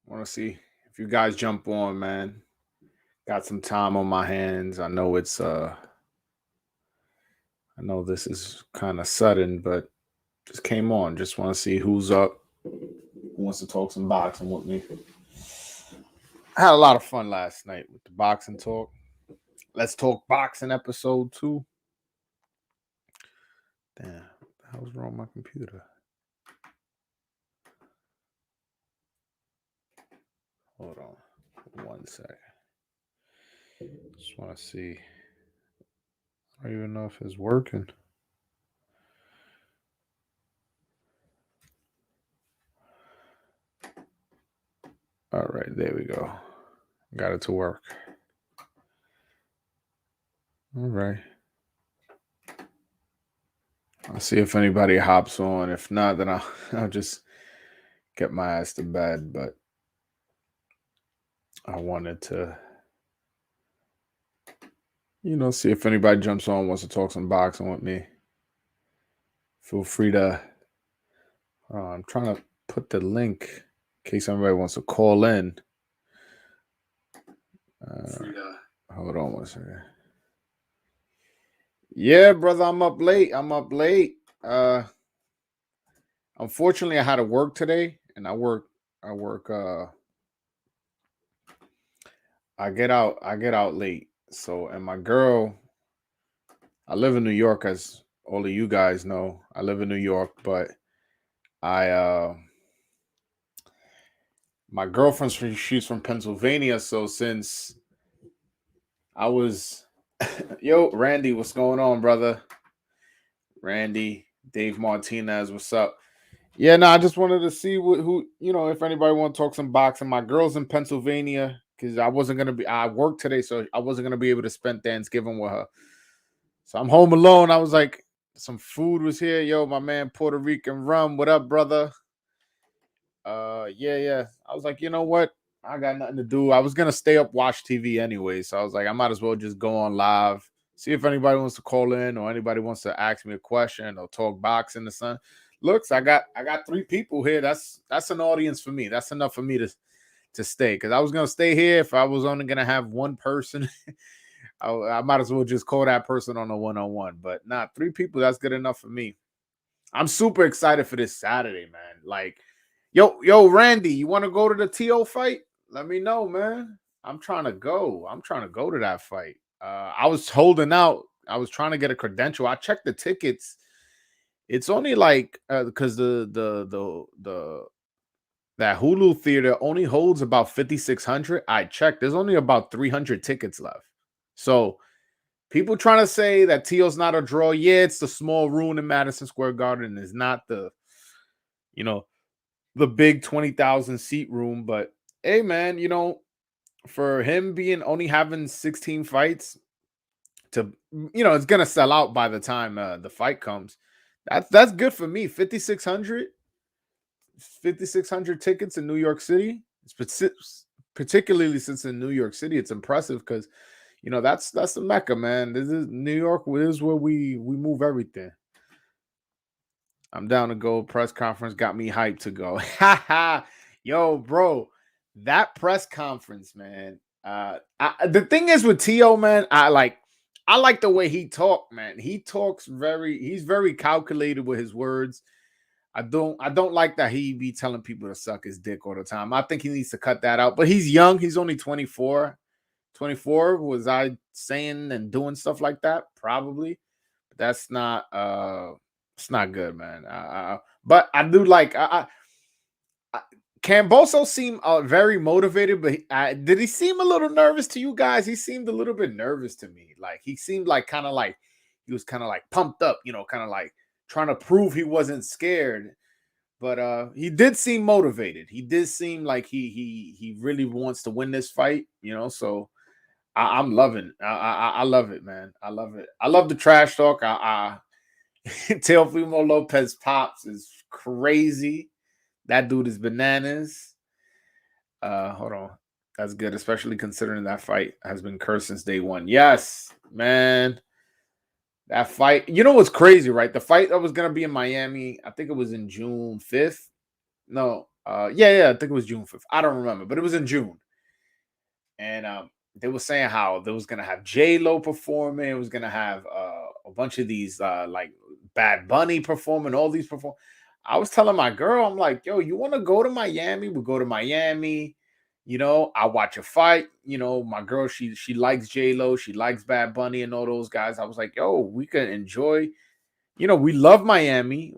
Want to see if you guys jump on, man. Got some time on my hands. I know this is kind of sudden, but just came on. Just want to see who's up. Who wants to talk some boxing with me? I had a lot of fun last night with the boxing talk. Let's talk boxing episode 2. Damn, what the hell's wrong with my computer? Hold on 1 second. Just want to see. I don't even know if it's working. All right, there we go. Got it to work. All right. I'll see if anybody hops on. If not, then I'll just get my ass to bed. But I wanted to, see if anybody jumps on, wants to talk some boxing with me. Feel free to. I'm trying to put the link in case anybody wants to call in. Hold on 1 second. Yeah, brother, I'm up late. Unfortunately, I had to work today, and I get out late. So, and my girl, I live in New York, as all of you guys know. I live in New York, but my girlfriend's she's from Pennsylvania. So since I was, yo, Randy, what's going on, brother? Randy, Dave Martinez, what's up? Yeah, no, I just wanted to see who if anybody want to talk some boxing. My girl's in Pennsylvania because I worked today, so I wasn't gonna be able to spend Thanksgiving with her. So I'm home alone. I was like, some food was here. Yo, my man Puerto Rican rum. What up, brother? Yeah. I was like, you know what? I got nothing to do. I was gonna stay up, watch TV anyway. So I was like, I might as well just go on live, see if anybody wants to call in or anybody wants to ask me a question or talk boxing or something. Looks, I got 3 people here. That's an audience for me. That's enough for me to stay, because I was gonna stay here. If I was only gonna have one person, I might as well just call that person on a one-on-one. But not 3 people. That's good enough for me. I'm super excited for this Saturday, man. Like, yo, Randy, you want to go to the TO fight? Let me know, man. I'm trying to go. I'm trying to go to that fight. I was holding out. I was trying to get a credential. I checked the tickets. It's only like because that Hulu theater only holds about 5,600. I checked. There's only about 300 tickets left. So people trying to say that TO's not a draw. Yeah, it's the small room in Madison Square Garden. It's not the big 20,000 seat room. But hey, man, for him only having 16 fights, it's gonna sell out by the time the fight comes. That's good for me. 5,600 tickets in New York City. Particularly since in New York City, it's impressive because that's the Mecca, man. This is New York. This is where we move everything. I'm down to go. Press conference got me hyped to go. Yo, bro, that press conference, man. The thing is with T.O., man, I like the way he talked, man. He's very calculated with his words. I don't like that he be telling people to suck his dick all the time. I think he needs to cut that out. But he's young. He's only 24. 24, was I saying and doing stuff like that? Probably. But that's not it's not good, man. But I do like Camboso seemed very motivated, but did he seem a little nervous to you guys? He seemed a little bit nervous to me. Like he seemed like he was kind of like pumped up, kind of like trying to prove he wasn't scared. But he did seem motivated. He did seem like he really wants to win this fight, So I'm loving. I love it, man. I love it. I love the trash talk. Teofimo Lopez pops is crazy. That dude is bananas. Hold on. That's good, especially considering that fight has been cursed since day one. Yes, man. That fight. You know what's crazy, right? The fight that was gonna be in Miami, I think it was in June 5th. No, Yeah, I think it was June 5th. I don't remember, but it was in June. And they were saying how they was gonna have J Lo performing. It was gonna have a bunch of these like Bad Bunny performing. All these perform. I was telling my girl, I'm like, yo, you want to go to Miami? We go to Miami. I watch a fight. My girl, she likes J Lo. She likes Bad Bunny and all those guys. I was like, yo, we can enjoy. We love Miami.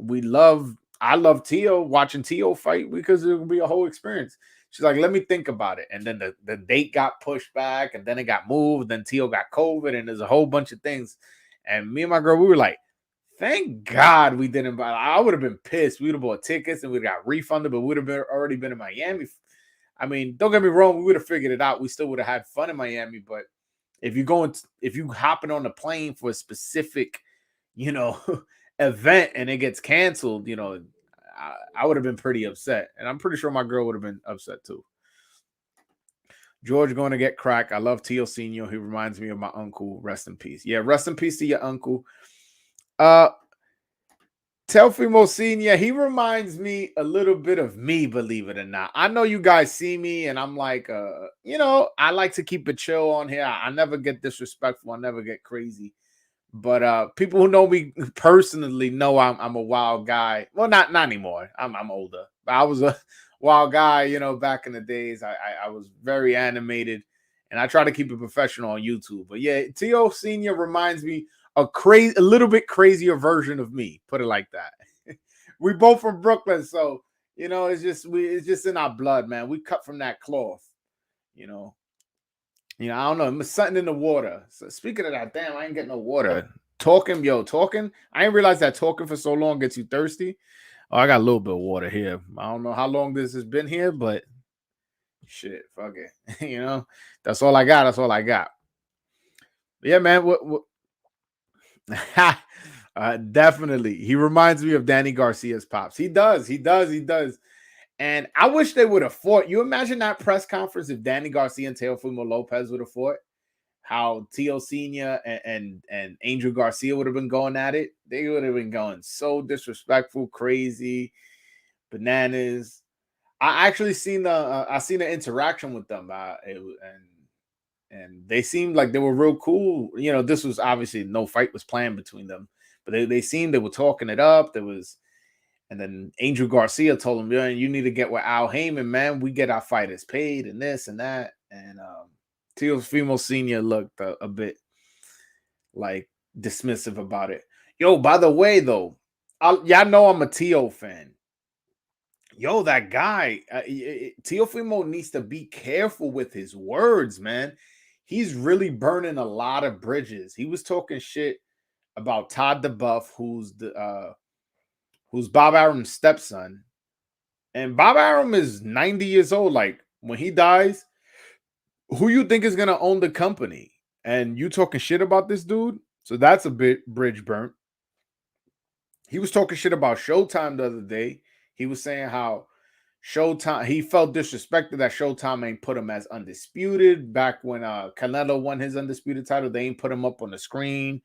I love Tio watching Tio fight because it will be a whole experience. She's like, let me think about it. And then the date got pushed back and then it got moved. Then Tio got COVID and there's a whole bunch of things. And me and my girl, we were like, thank God we didn't buy. I would have been pissed. We would have bought tickets and we got refunded, but we would have already been in Miami. I mean, don't get me wrong, we would have figured it out. We still would have had fun in Miami. But if you hopping on the plane for a specific, you know, event and it gets canceled, I would have been pretty upset. And I'm pretty sure my girl would have been upset too. George going to get crack. I love Tio Senior. He reminds me of my uncle. Rest in peace. Yeah, rest in peace to your uncle. Telfimo Senior, he reminds me a little bit of me, believe it or not. I know you guys see me and I'm like, I like to keep it chill on here. I never get disrespectful. I never get crazy. But people who know me personally know I'm a wild guy. Well, not anymore. I'm older. But I was a wild guy, back in the days. I was very animated, and I try to keep it professional on YouTube. But yeah, T.O. Senior reminds me a little bit crazier version of me. Put it like that. We both from Brooklyn, so it's just in our blood, man. We cut from that cloth, you know. I don't know. It's something in the water. So speaking of that, damn, I ain't getting no water. Talking. I didn't realize that talking for so long gets you thirsty. Oh, I got a little bit of water here. I don't know how long this has been here, but shit, fuck it. That's all I got. That's all I got. Yeah, man. What? Definitely. He reminds me of Danny Garcia's pops. He does. And I wish they would have fought. You imagine that press conference if Danny Garcia and Teofimo Lopez would have fought? How Tio Senior and Angel Garcia would have been going at it. They would have been going so disrespectful, crazy, bananas. I actually seen the interaction with them, and they seemed like they were real cool. This was obviously no fight was planned between them, but they seemed they were talking it up. And then Angel Garcia told him, "Man, you need to get with Al Heyman, man. We get our fighters paid and this and that." And Teofimo Senior looked a bit like dismissive about it. Yo, by the way, though, y'all know I'm a Tio fan. Yo, that guy, Teofimo needs to be careful with his words, man. He's really burning a lot of bridges. He was talking shit about Todd DeBuff, who's Bob Arum's stepson. And Bob Arum is 90 years old. Like, when he dies, who you think is going to own the company? And you talking shit about this dude? So that's a bit bridge burnt. He was talking shit about Showtime the other day. He was saying how Showtime, he felt disrespected that Showtime ain't put him as undisputed. Back when Canelo won his undisputed title, they ain't put him up on the screen.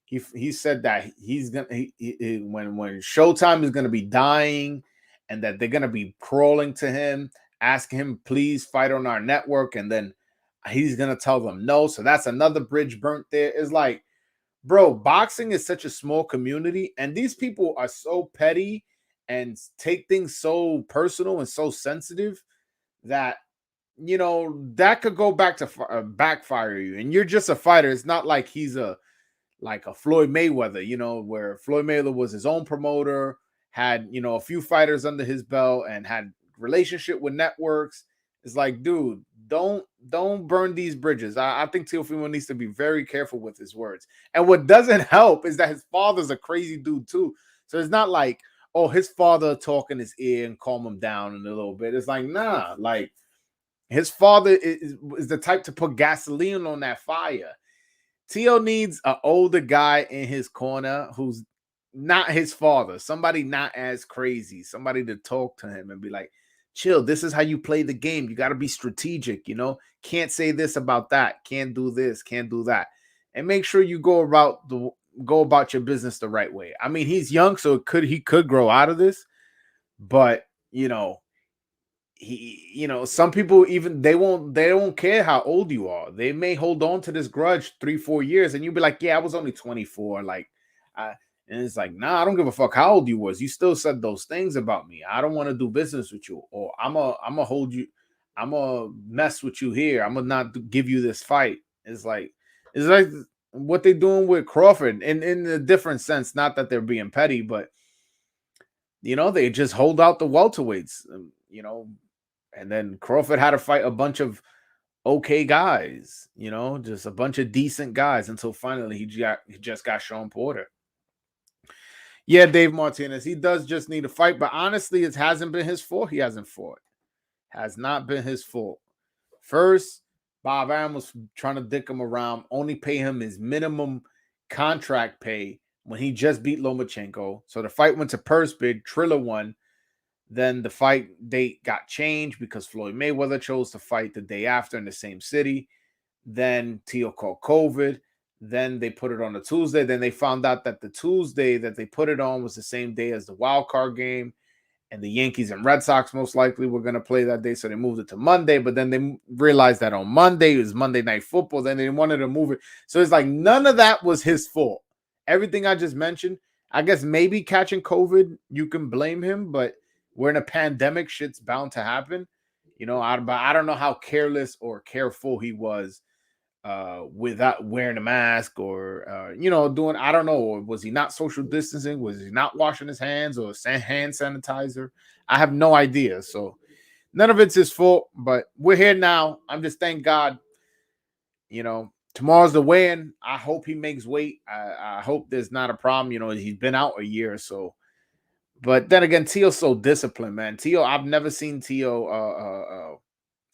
He said that he's gonna when Showtime is gonna be dying, and that they're gonna be crawling to him, asking him please fight on our network, and then he's gonna tell them no. So that's another bridge burnt there. It's like, bro, boxing is such a small community, and these people are so petty and take things so personal and so sensitive that that could go back to backfire you. And you're just a fighter. It's not like he's like a Floyd Mayweather, where Floyd Mayweather was his own promoter, had, a few fighters under his belt and had relationship with networks. It's like, dude, don't burn these bridges. I think Teofimo needs to be very careful with his words. And what doesn't help is that his father's a crazy dude too. So it's not like, oh, his father talk in his ear and calm him down in a little bit. It's like, nah, like his father is the type to put gasoline on that fire. Tio needs an older guy in his corner who's not his father, somebody not as crazy, somebody to talk to him and be like, chill, this is how you play the game. You got to be strategic, can't say this about that, can't do this, can't do that. And make sure you go about your business the right way. I mean, he's young, so he could grow out of this, but some people even they don't care how old you are. They may hold on to this grudge 3-4 years, and you'll be like, yeah, I was only 24. Like, I, and it's like, nah, I don't give a fuck how old you was. You still said those things about me. I don't want to do business with you, or I'm a hold you, I'm a mess with you here. I'm gonna not give you this fight. It's like what they doing with Crawford, in a different sense. Not that they're being petty, but they just hold out the welterweights. And then Crawford had to fight a bunch of okay guys, just a bunch of decent guys until finally he just got Sean Porter. Yeah, Dave Martinez, he does just need a fight, but honestly, it hasn't been his fault. He hasn't fought. Has not been his fault. First, Bob Arum was trying to dick him around, only pay him his minimum contract pay when he just beat Lomachenko. So the fight went to purse bid. Triller won. Then the fight date got changed because Floyd Mayweather chose to fight the day after in the same city. Then Tio called COVID. Then they put it on a Tuesday. Then they found out that the Tuesday that they put it on was the same day as the wild card game. And the Yankees and Red Sox most likely were going to play that day. So they moved it to Monday. But then they realized that on Monday it was Monday Night Football. Then they wanted to move it. So it's like none of that was his fault. Everything I just mentioned, I guess maybe catching COVID, you can blame him. But we're in a pandemic. Shit's bound to happen. I don't know how careless or careful he was without wearing a mask or doing, I don't know, or was he not social distancing? Was he not washing his hands or hand sanitizer? I have no idea. So none of it's his fault, but we're here now. I'm just thank God. Tomorrow's the weigh-in. I hope he makes weight. I hope there's not a problem. He's been out a year or so. But then again, Tio's so disciplined, man. Tio, I've never seen Tio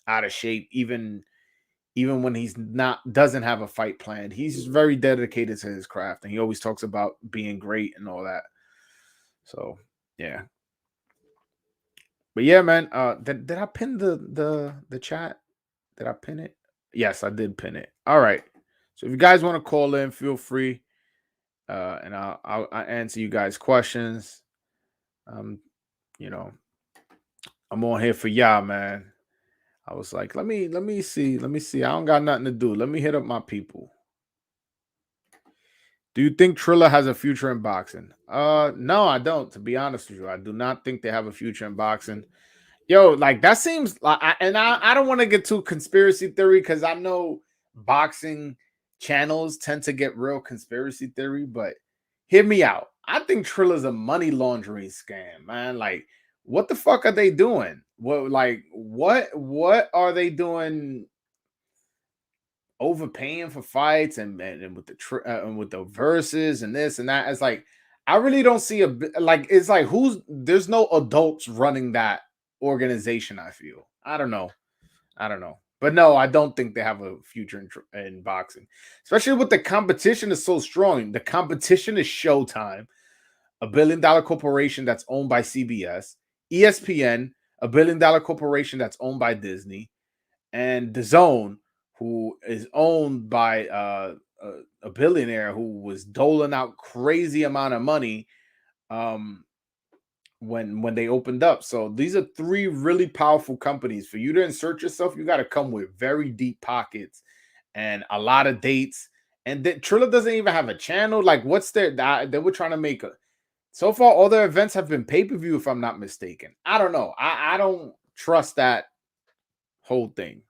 out of shape, even when he's doesn't have a fight planned. He's very dedicated to his craft, and he always talks about being great and all that. So yeah. But yeah, man. Did I pin the chat? Did I pin it? Yes, I did pin it. All right. So if you guys want to call in, feel free. And I'll answer you guys' questions. You know, I'm on here for y'all, man. I was like, let me see. I don't got nothing to do. Let me hit up my people. Do you think Triller has a future in boxing? No, I don't. To be honest with you, I do not think they have a future in boxing. Yo, like that seems like, I don't want to get too conspiracy theory because I know boxing channels tend to get real conspiracy theory, but hear me out. I think Triller's a money laundering scam, man. Like, what the fuck are they doing? What are they doing? Overpaying for fights and with the verses and this and that. It's like I really don't see it's like there's no adults running that organization. I feel I don't know, but no, I don't think they have a future in boxing, especially with the competition is so strong. The competition is Showtime, $1 billion corporation that's owned by CBS, ESPN, $1 billion corporation that's owned by Disney, and DAZN, who is owned by a billionaire who was doling out crazy amount of money when they opened up. So these are three really powerful companies. For you to insert yourself, you got to come with very deep pockets and a lot of dates. And Triller doesn't even have a channel. Like, what's they were trying to make so far all their events have been pay-per-view, if I'm not mistaken. I don't know. I don't trust that whole thing.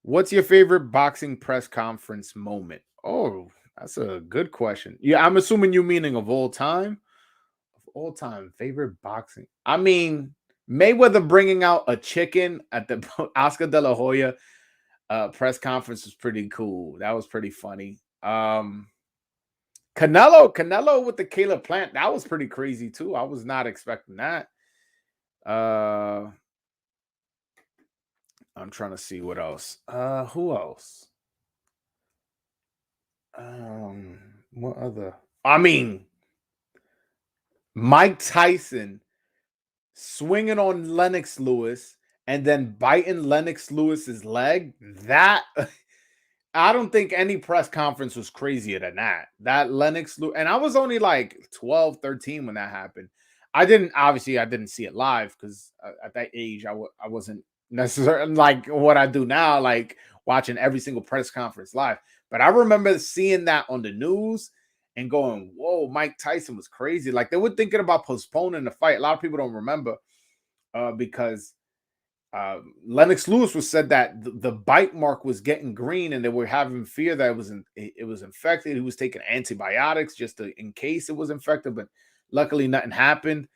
What's your favorite boxing press conference moment? Oh, that's a good question. Yeah, I'm assuming you meaning of all time. Of all time, favorite boxing. I mean, Mayweather bringing out a chicken at the Oscar De La Hoya press conference was pretty cool. That was pretty funny. Canelo with the Caleb Plant, that was pretty crazy too. I was not expecting that. I'm trying to see what else. Who else? What other? I mean, Mike Tyson swinging on Lennox Lewis and then biting Lennox Lewis's leg. That I don't think any press conference was crazier than that. That Lennox Lewis, and I was only like 12, 13 when that happened. I didn't see it live because at that age I wasn't necessarily like what I do now, like watching every single press conference live. But I remember seeing that on the news and going, "Whoa, Mike Tyson was crazy!" Like they were thinking about postponing the fight. A lot of people don't remember because Lennox Lewis was said that the bite mark was getting green, and they were having fear that it was infected. He was taking antibiotics just in case it was infected, but luckily nothing happened.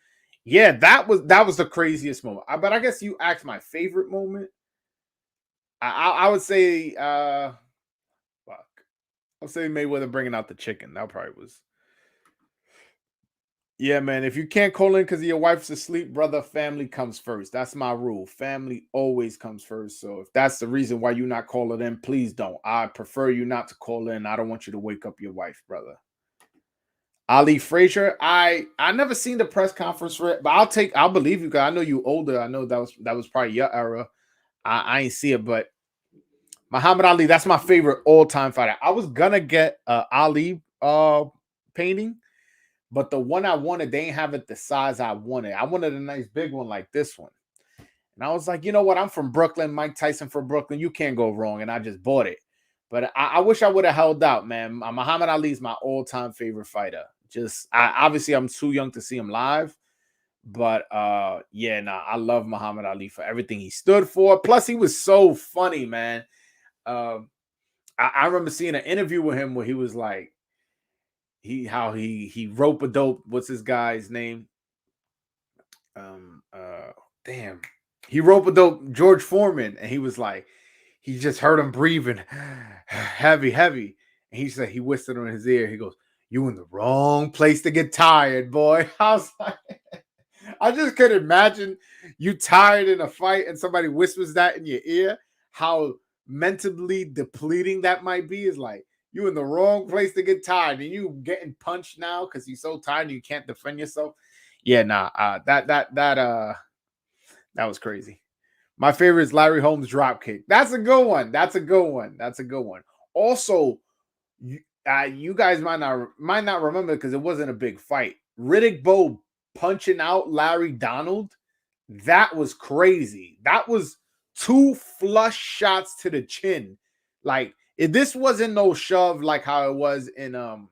Yeah, that was the craziest moment. But I guess you asked my favorite moment. I would say, fuck, I'll say Mayweather bringing out the chicken. That probably was. Yeah, man. If you can't call in because your wife's asleep, brother, family comes first. That's my rule. Family always comes first. So if that's the reason why you're not calling in, please don't. I prefer you not to call in. I don't want you to wake up your wife, brother. Ali Frazier, I never seen the press conference for it, but I'll believe you because I know you older. I know that was probably your era. I ain't see it, but Muhammad Ali, that's my favorite all-time fighter. I was gonna get Ali painting, but the one I wanted, they ain't have it the size I wanted. I wanted a nice big one like this one. And I was like, you know what? I'm from Brooklyn. Mike Tyson from Brooklyn. You can't go wrong. And I just bought it. But I wish I would have held out, man. Muhammad Ali is my all-time favorite fighter. Obviously I'm too young to see him live. But yeah, nah, I love Muhammad Ali for everything he stood for. Plus, he was so funny, man. Um, I remember seeing an interview with him where he was like, he rope a dope. What's this guy's name? Um, uh, Damn, he rope a dope George Foreman, and he was like, he just heard him breathing heavy, heavy, and he said he whispered in his ear. He goes, "You in the wrong place to get tired, boy." I was like, I just could imagine you tired in a fight and somebody whispers that in your ear. How mentally depleting that might be is like you in the wrong place to get tired and you getting punched now because you're so tired and you can't defend yourself. Yeah, nah, that was crazy. My favorite is Larry Holmes drop kick. That's a good one. That's a good one. That's a good one. Also, you guys might not remember because it wasn't a big fight. Riddick Bowe punching out Larry Donald. That was crazy. That was two flush shots to the chin. Like if this wasn't no shove like how it was in the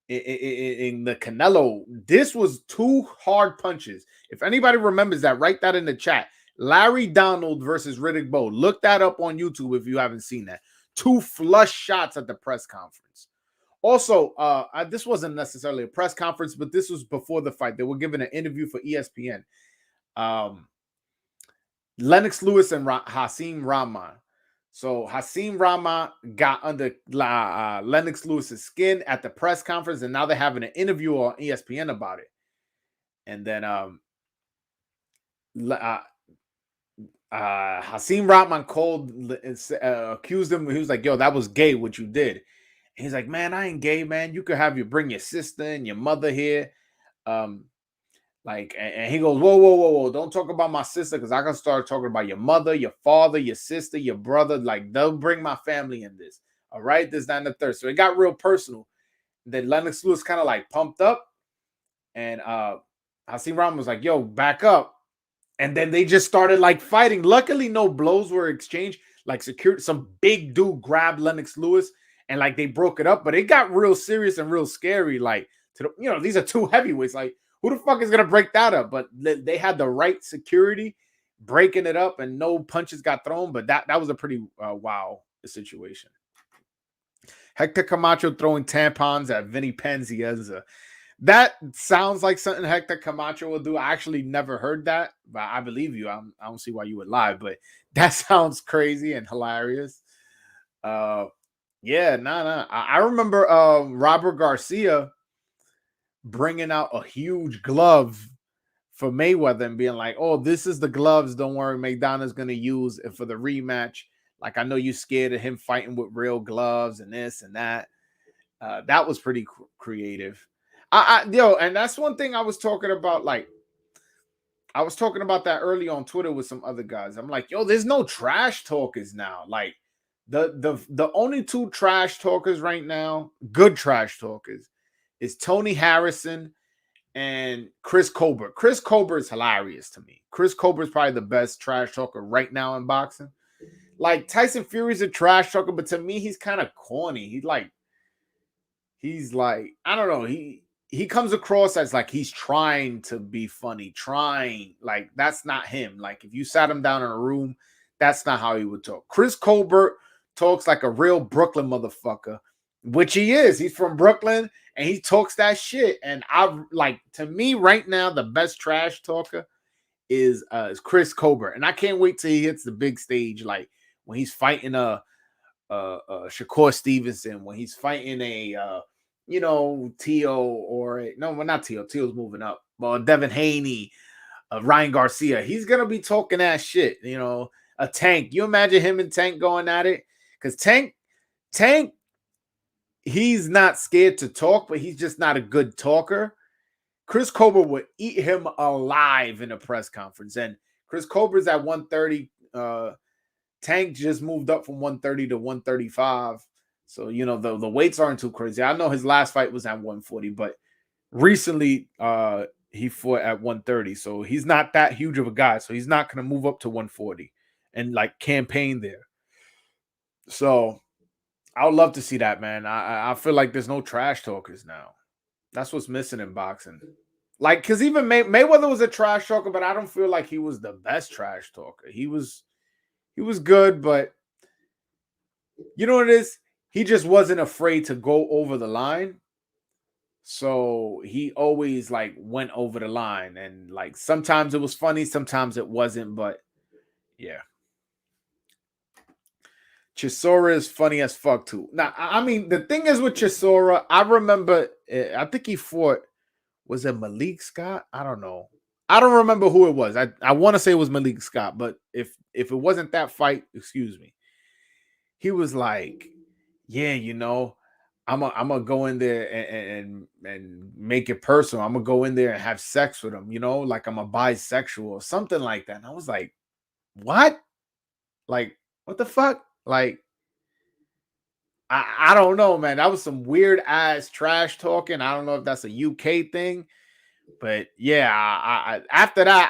Canelo, this was two hard punches. If anybody remembers that, write that in the chat. Larry Donald versus Riddick Bowe. Look that up on YouTube if you haven't seen that. Two flush shots at the press conference. Also, this wasn't necessarily a press conference, but this was before the fight. They were giving an interview for ESPN. Lennox Lewis and Hasim Rahman. So Hasim Rahman got under Lennox Lewis's skin at the press conference, and now they're having an interview on ESPN about it. And then Hasim Rahman accused him. He was like, "Yo, that was gay what you did." And he's like, "Man, I ain't gay, man. You could bring your sister and your mother here." And he goes, whoa, don't talk about my sister because I can start talking about your mother, your father, your sister, your brother. Like, they'll bring my family in this. All right, this, that, and the third. So it got real personal. Then Lennox Lewis kind of like pumped up, and Hasim Rahman was like, "Yo, back up." And then they just started like fighting. Luckily, no blows were exchanged. Like security, some big dude grabbed Lennox Lewis and like they broke it up, but it got real serious and real scary. Like, these are two heavyweights. Like, who the fuck is gonna break that up? But they had the right security breaking it up, and no punches got thrown. But that was a pretty wow situation. Hector Camacho throwing tampons at Vinny Penzienza. That sounds like something Hector Camacho will do. I actually never heard that, but I believe you. I don't see why you would lie, but that sounds crazy and hilarious. Yeah, nah. I remember Robert Garcia bringing out a huge glove for Mayweather and being like, "Oh, this is the gloves. Don't worry, McDonald's gonna use it for the rematch. Like, I know you scared of him fighting with real gloves and this and that." That was pretty creative. And that's one thing I was talking about. Like, I was talking about that early on Twitter with some other guys. I'm like, yo, there's no trash talkers now. Like, the only two trash talkers right now, good trash talkers, is Tony Harrison and Chris Colbert. Chris Colbert is hilarious to me. Chris Colbert is probably the best trash talker right now in boxing. Like Tyson Fury's a trash talker, but to me, he's kind of corny. He's like, I don't know. He comes across as like he's trying to be funny, trying like that's not him. Like if you sat him down in a room, that's not how he would talk. Chris Colbert talks like a real Brooklyn motherfucker, which he is. He's from Brooklyn and he talks that shit. And I like, to me right now, the best trash talker is Chris Colbert, and I can't wait till he hits the big stage, like when he's fighting Shakur Stevenson, when he's fighting Tio or no, well, not Tio. Tio's moving up. Well, Devin Haney, Ryan Garcia. He's gonna be talking that shit. A Tank. You imagine him and Tank going at it? Because Tank, he's not scared to talk, but he's just not a good talker. Chris Colbert would eat him alive in a press conference. And Chris Colbert's at 130. Tank just moved up from 130 to 135. So, the weights aren't too crazy. I know his last fight was at 140, but recently he fought at 130. So he's not that huge of a guy. So he's not going to move up to 140 and like campaign there. So I would love to see that, man. I feel like there's no trash talkers now. That's what's missing in boxing. Like, because even Mayweather was a trash talker, but I don't feel like he was the best trash talker. He was good, but you know what it is? He just wasn't afraid to go over the line. So he always like went over the line. And like sometimes it was funny, sometimes it wasn't, but yeah. Chisora is funny as fuck too. Now, I mean, the thing is with Chisora, I remember, I think he fought, was it Malik Scott? I don't know. I don't remember who it was. I want to say it was Malik Scott, but if it wasn't that fight, excuse me. He was like, yeah, I'm gonna go in there and make it personal. I'm gonna go in there and have sex with him, like I'm a bisexual or something like that. And I was like, what? Like, what the fuck? Like, I don't know, man. That was some weird ass trash talking. I don't know if that's a UK thing, but yeah, I after that,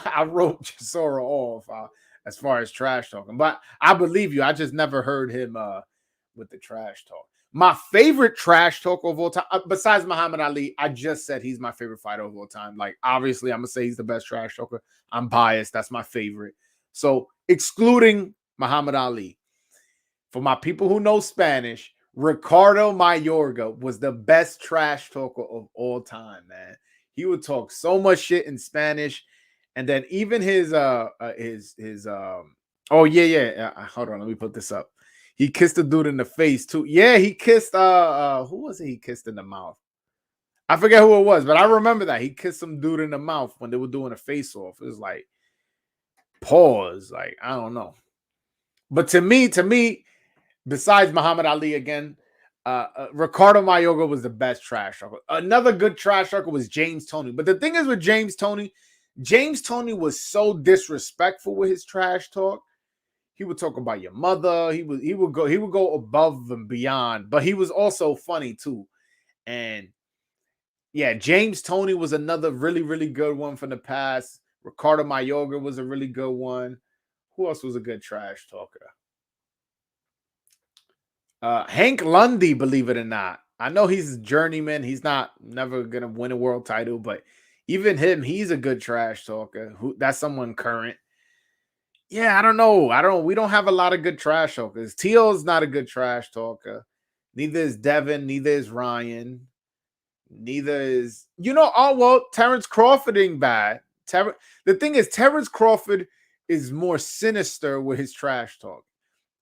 I wrote Chisora off as far as trash talking. But I believe you. I just never heard him with the trash talk. My favorite trash talk of all time, besides Muhammad Ali, I just said he's my favorite fighter of all time. Like, obviously, I'm gonna say he's the best trash talker. I'm biased. That's my favorite. So, excluding Muhammad Ali, for my people who know Spanish, Ricardo Mayorga was the best trash talker of all time, man. He would talk so much shit in Spanish, and then even his hold on, let me put this up. He kissed the dude in the face too. Yeah, he kissed who was it he kissed in the mouth? I forget who it was, but I remember that he kissed some dude in the mouth when they were doing a face off. It was like pause, like I don't know. But to me, besides Muhammad Ali again, Ricardo Mayorga was the best trash talker. Another good trash talker was James Toney. But the thing is with James Toney was so disrespectful with his trash talk. He would talk about your mother. He would go above and beyond, but he was also funny too. And yeah, James Toney was another really, really good one from the past. Ricardo Mayorga was a really good one. Who else was a good trash talker? Hank Lundy, believe it or not. I know he's a journeyman. He's never gonna win a world title, but even him, he's a good trash talker. That's someone current. Yeah, I don't know. We don't have a lot of good trash talkers. Teal's not a good trash talker. Neither is Devin. Neither is Ryan. Neither is, Terrence Crawford ain't bad. The thing is, Terrence Crawford is more sinister with his trash talk.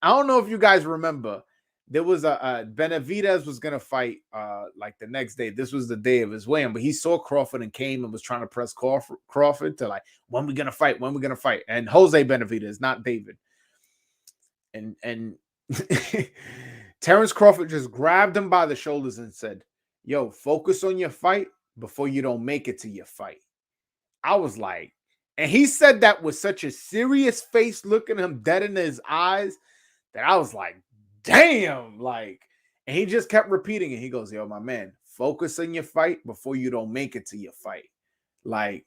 I don't know if you guys remember. There was a Benavidez was gonna fight like the next day. This was the day of his weigh-in, but he saw Crawford and came and was trying to press Crawford to like, when we gonna fight? And Jose Benavidez, not David. And Terrence Crawford just grabbed him by the shoulders and said, "Yo, focus on your fight before you don't make it to your fight." I was like, and he said that with such a serious face, looking him dead in his eyes, that I was like, damn, like, and he just kept repeating it. He goes, "Yo, my man, focus on your fight before you don't make it to your fight. Like,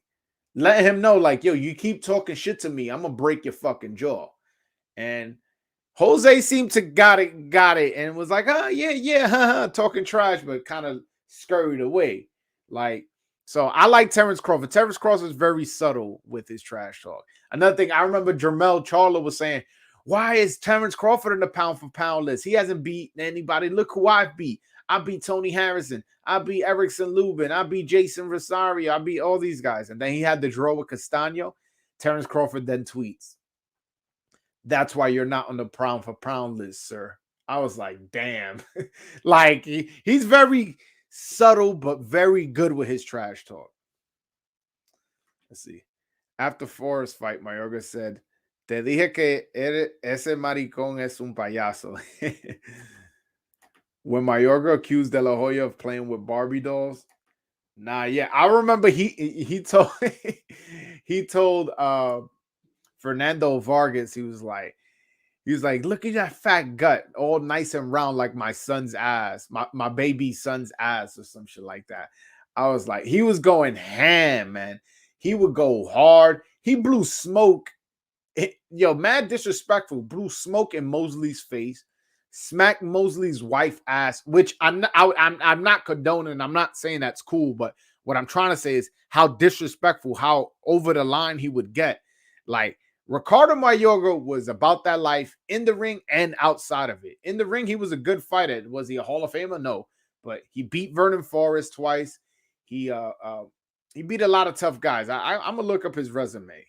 let him know, like, yo, you keep talking shit to me, I'm gonna break your fucking jaw. And Jose seemed to got it, and was like, oh, yeah, talking trash, but kind of scurried away. Like, so I like Terrence Crawford. Terrence Crawford is very subtle with his trash talk. Another thing, I remember Jermell Charlo was saying, why is Terrence Crawford in the pound for pound list? He hasn't beaten anybody. Look who I beat. I beat Tony Harrison. I beat Erickson Lubin. I beat Jason Rosario. I beat all these guys. And then he had the draw with Castano. Terrence Crawford then tweets, that's why you're not on the pound for pound list, sir. I was like, damn. Like, he's very subtle, but very good with his trash talk. Let's see. After Forrest fight, Mayorga said, te dije que ese maricón es un payaso. When Mayorga accused De La Hoya of playing with Barbie dolls, nah, yeah. I remember he told he told Fernando Vargas, he was like, look at that fat gut, all nice and round like my son's ass, my baby son's ass, or some shit like that. I was like, he was going ham, man. He would go hard. He blew smoke. Mad disrespectful. Blew smoke in Mosley's face. Smacked Mosley's wife ass, which I'm not condoning. I'm not saying that's cool, but what I'm trying to say is how disrespectful, how over the line he would get. Like, Ricardo Mayorga was about that life in the ring and outside of it. In the ring, he was a good fighter. Was he a Hall of Famer? No, but he beat Vernon Forrest twice. He beat a lot of tough guys. I'm gonna look up his resume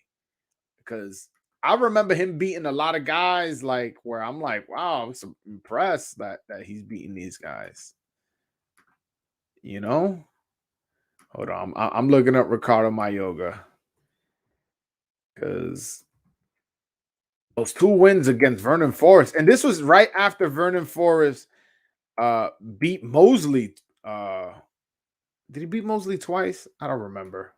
because I remember him beating a lot of guys, like, where I'm like, wow, I'm so impressed that he's beating these guys. You know? Hold on. I'm looking up Ricardo Mayorga because those 2 wins against Vernon Forrest, and this was right after Vernon Forrest beat Mosley. Did he beat Mosley twice? I don't remember.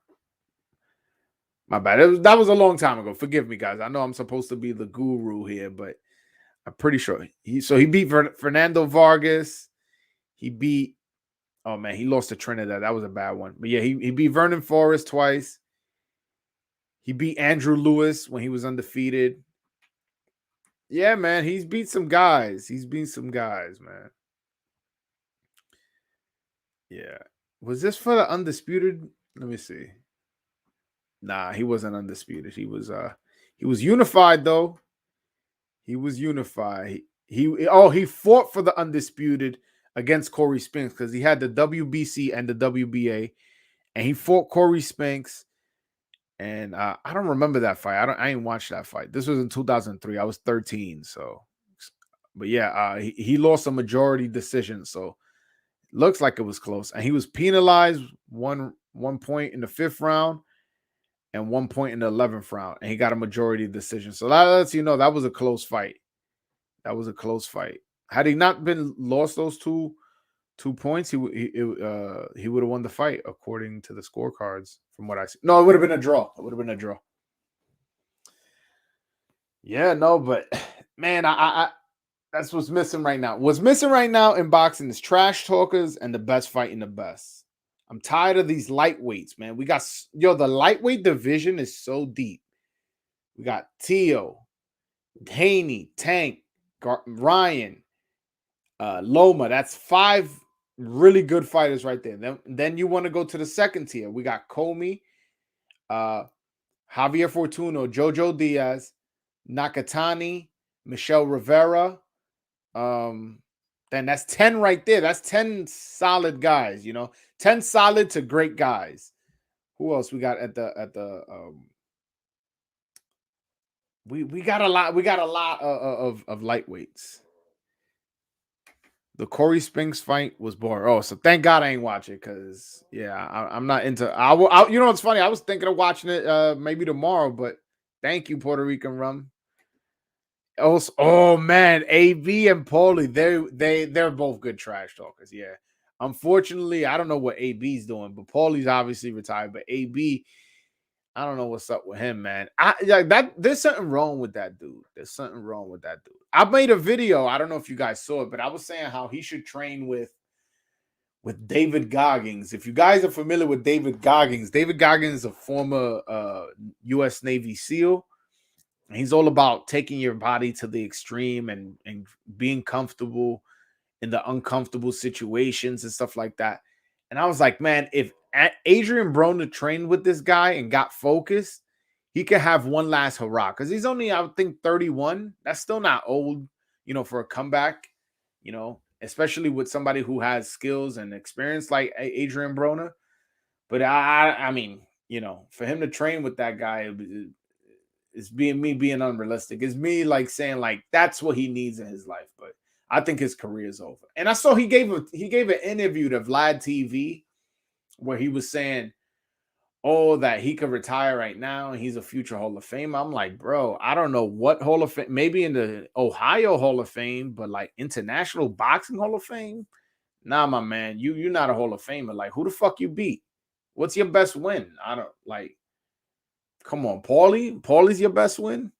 My bad. That was a long time ago. Forgive me, guys. I know I'm supposed to be the guru here, but I'm pretty sure he beat Fernando Vargas. He beat, oh man, he lost to Trinidad. That was a bad one. But yeah, he beat Vernon Forrest twice. He beat Andrew Lewis when he was undefeated. Yeah, man, he's beat some guys. He's beat some guys, man. Yeah. Was this for the undisputed? Let me see. Nah, he wasn't undisputed. He was unified though. He was unified. He fought for the undisputed against Corey Spinks because he had the WBC and the WBA, and he fought Corey Spinks. And I don't remember that fight. I ain't watched that fight. This was in 2003. I was 13. So, but yeah, he lost a majority decision. So looks like it was close. And he was penalized one point in the 5th round and 1 point in the 11th round. And he got a majority decision. So that lets you know that was a close fight. That was a close fight. Had he not been lost those two points, he would have won the fight according to the scorecards. From what I see, no, it would have been a draw. It would have been a draw. Yeah, no, but man, I that's what's missing right now. What's missing right now in boxing is trash talkers and the best fighting the best. I'm tired of these lightweights, man. We got the lightweight division is so deep. We got Tio, Haney, Tank, Ryan, Loma. That's 5 really good fighters right there. Then you want to go to the second tier. We got Comey, Javier Fortuno, Jojo Diaz, Nakatani, Michelle Rivera. Then that's 10 right there. That's 10 solid guys, 10 solid to great guys. Who else we got at the we got a lot of lightweights. The Corey Spinks fight was boring. Oh, so thank God I ain't watch it because I'm not into. You know what's funny? I was thinking of watching it maybe tomorrow, but thank you, Puerto Rican Rum. Also, oh man, AB and Paulie, they're both good trash talkers. Yeah, unfortunately, I don't know what AB's doing, but Paulie's obviously retired. But AB, I don't know what's up with him, man. There's something wrong with that dude. There's something wrong with that dude. I made a video. I don't know if you guys saw it, but I was saying how he should train with with David Goggins. If you guys are familiar with David Goggins is a former U.S. Navy SEAL. He's all about taking your body to the extreme and being comfortable in the uncomfortable situations and stuff like that. And I was like, man, if Adrian Broner trained with this guy and got focused, he could have one last hurrah. Because he's only, I think, 31. That's still not old, for a comeback, especially with somebody who has skills and experience like Adrian Broner. But I mean, for him to train with that guy, it's being unrealistic. It's me like saying like that's what he needs in his life. But I think his career is over. And I saw he gave an interview to Vlad TV where he was saying, oh, that he could retire right now and he's a future Hall of Fame. I'm like, bro, I don't know what Hall of Fame, maybe in the Ohio Hall of Fame, but like International Boxing Hall of Fame. Nah, my man, you're not a Hall of Famer. Like, who the fuck you beat? What's your best win? I don't like. Come on, Paulie. Paulie's your best win?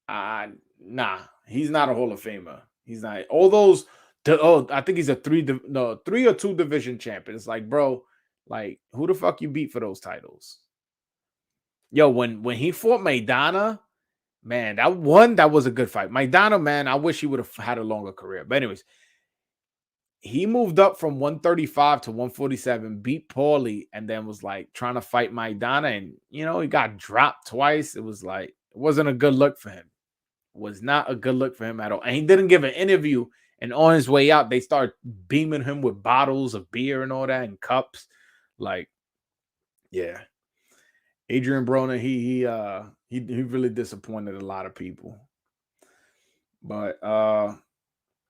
Nah, he's not a Hall of Famer. He's not. All those. I think he's a 3 or 2 division champion. It's like, bro, like who the fuck you beat for those titles? Yo, when he fought Maidana, man, that was a good fight. Maidana, man, I wish he would have had a longer career. But anyways, he moved up from 135 to 147, beat Paulie, and then was like trying to fight Maidana. And, he got dropped twice. It was like, it wasn't a good look for him. It was not a good look for him at all. And he didn't give an interview. And on his way out, they start beaming him with bottles of beer and all that and cups. Like, yeah. Adrian Broner, he really disappointed a lot of people. But,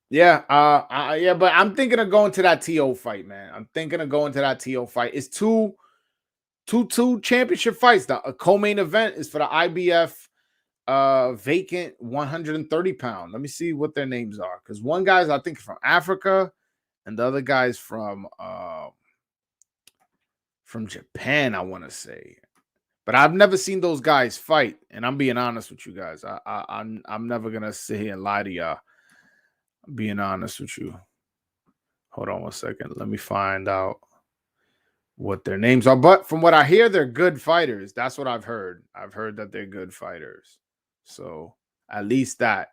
yeah, but I'm thinking of going to that TO fight, man. I'm thinking of going to that TO fight. It's two championship fights. The co-main event is for the IBF vacant 130 pound. Let me see what their names are, because one guy's, I think, from Africa, and the other guy's from Japan, I want to say. But I've never seen those guys fight, and I'm being honest with you guys. I'm never gonna sit here and lie to y'all. Being honest with you. Hold on one second. Let me find out what their names are. But from what I hear, they're good fighters. That's what I've heard. I've heard that they're good fighters. So at least that,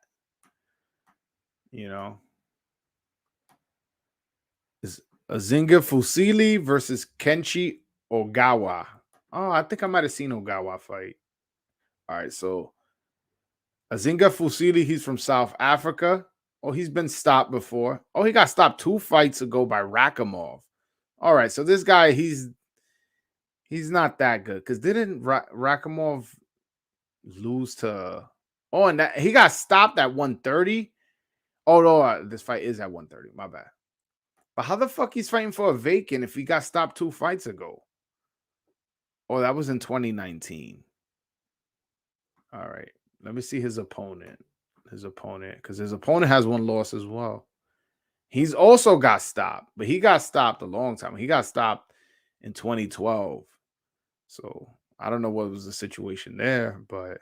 is Azinga Fusili versus Kenshi Ogawa. Oh, I think I might have seen Ogawa fight. All right, so Azinga Fusili, he's from South Africa. Oh, he's been stopped before. Oh, he got stopped 2 fights ago by Rakhimov. All right, so this guy, he's not that good, because didn't Rakhimov lose to? Oh, and that he got stopped at 130. Oh no, this fight is at 130. My bad. But how the fuck he's fighting for a vacant if he got stopped 2 fights ago? Oh, that was in 2019. All right, let me see his opponent. Because his opponent has 1 loss as well. He's also got stopped, but he got stopped a long time. He got stopped in 2012. So I don't know what was the situation there, but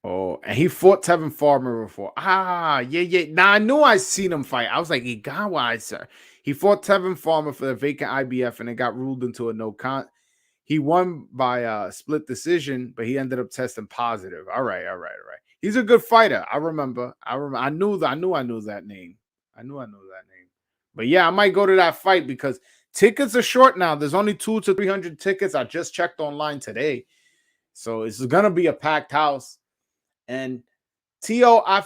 and he fought Tevin Farmer before. Yeah. Now I knew I seen him fight. I was like, Igawa, sir. He fought Tevin Farmer for the vacant IBF, and it got ruled into a no con. He won by split decision, but he ended up testing positive. All right. He's a good fighter. I remember. I knew that name. But yeah, I might go to that fight because tickets are short now. There's only 200 to 300 tickets. I just checked online today, so it's gonna be a packed house. And T.O., I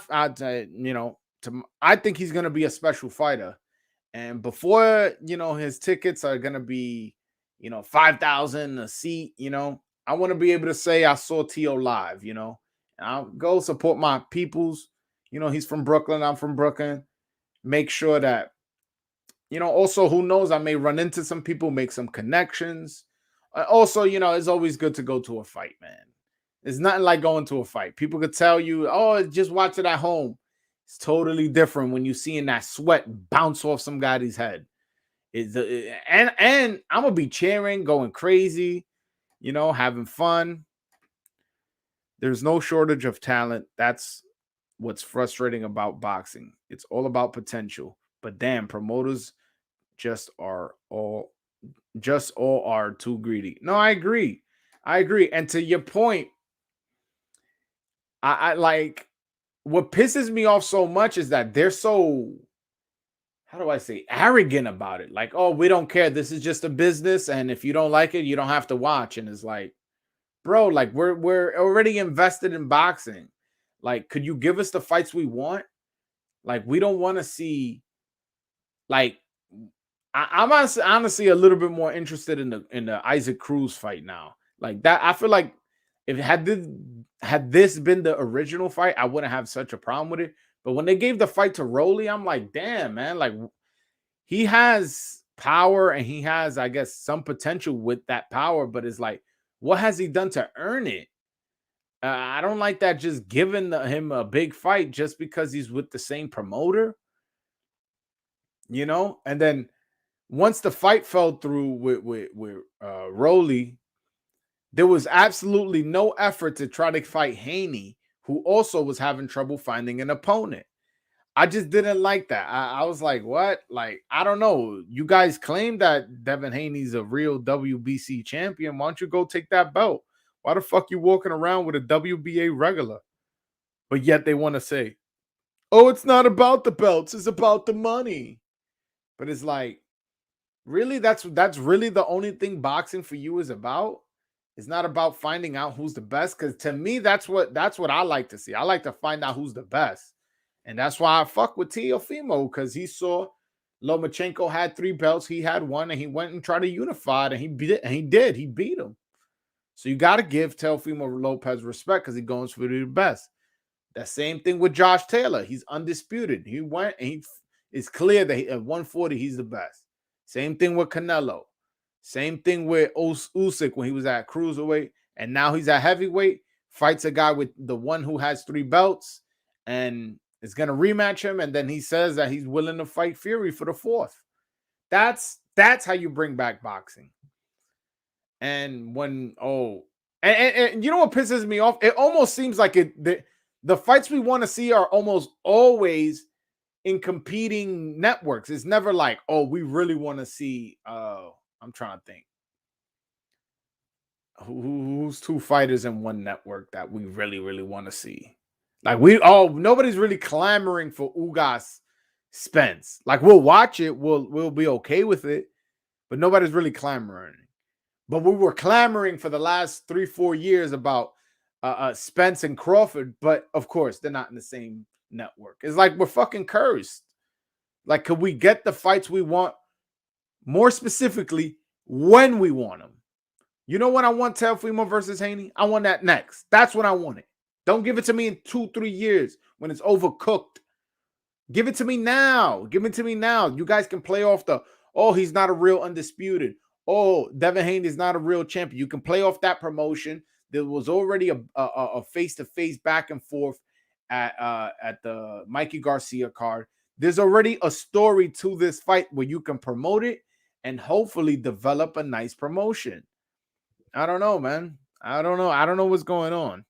think he's gonna be a special fighter. And before his tickets are gonna be 5,000 a seat. I want to be able to say I saw T.O. live. And I'll go support my peoples. He's from Brooklyn. I'm from Brooklyn. Make sure that also, who knows, I may run into some people, make some connections. Also, it's always good to go to a fight, man. It's nothing like going to a fight. People could tell you, oh, just watch it at home. It's totally different when you're seeing that sweat bounce off some guy's head. And I'm gonna be cheering, going crazy, having fun. There's no shortage of talent. That's what's frustrating about boxing. It's all about potential. But damn, promoters just are all are too greedy. No, I agree. I agree. And to your point, I like what pisses me off so much is that they're so, how do I say, arrogant about it. Like, oh, we don't care. This is just a business, and if you don't like it, you don't have to watch. And it's like, bro, like we're already invested in boxing. Like, could you give us the fights we want? Like, we don't want to see, like, I'm honestly a little bit more interested in the Isaac Cruz fight now. Like that, I feel like if had this been the original fight, I wouldn't have such a problem with it. But when they gave the fight to Rolly, I'm like, damn, man, like he has power and he has, I guess, some potential with that power. But it's like, what has he done to earn it? I don't like that. Just giving him a big fight just because he's with the same promoter, and then once the fight fell through with Rolly, there was absolutely no effort to try to fight Haney, who also was having trouble finding an opponent. I just didn't like that. I was like, what? Like, I don't know. You guys claim that Devin Haney's a real WBC champion. Why don't you go take that belt? Why the fuck you walking around with a WBA regular? But yet they want to say, oh, it's not about the belts. It's about the money. But it's like, really, that's really the only thing boxing for you is about? It's not about finding out who's the best, because to me, that's what I like to see. I like to find out who's the best. And that's why I fuck with Teofimo, because he saw Lomachenko had 3 belts, he had 1, and he went and tried to unify it, and he did. He beat him. So you got to give Teofimo Lopez respect because he goes for the best. That same thing with Josh Taylor. He's undisputed. He went and it's clear that at 140 he's the best. Same thing with Canelo. Same thing with Usyk when he was at cruiserweight, and now he's at heavyweight. Fights a guy with the one who has 3 belts, and is going to rematch him. And then he says that he's willing to fight Fury for the 4th. That's how you bring back boxing. And when and you know what pisses me off? It almost seems like the fights we want to see are almost always in competing networks. It's never like, oh, we really want to see. I'm trying to think. Who's 2 fighters in one network that we really, really want to see? Like nobody's really clamoring for Ugas Spence. Like, we'll watch it, we'll be okay with it, but nobody's really clamoring. But we were clamoring for the last 3-4 years about Spence and Crawford, but of course they're not in the same network. It's like we're fucking cursed. Like, could we get the fights we want, more specifically when we want them? You know when I want Teofimo versus Haney? I want that next. That's when I want it. Don't give it to me in 2-3 years when it's overcooked. Give it to me now. Give it to me now. You guys can play off he's not a real undisputed. Oh, Devin Haney is not a real champion. You can play off that promotion. There was already a face-to-face back and forth at the Mikey Garcia card. There's already a story to this fight where you can promote it and hopefully develop a nice promotion. I don't know, man. I don't know. I don't know what's going on.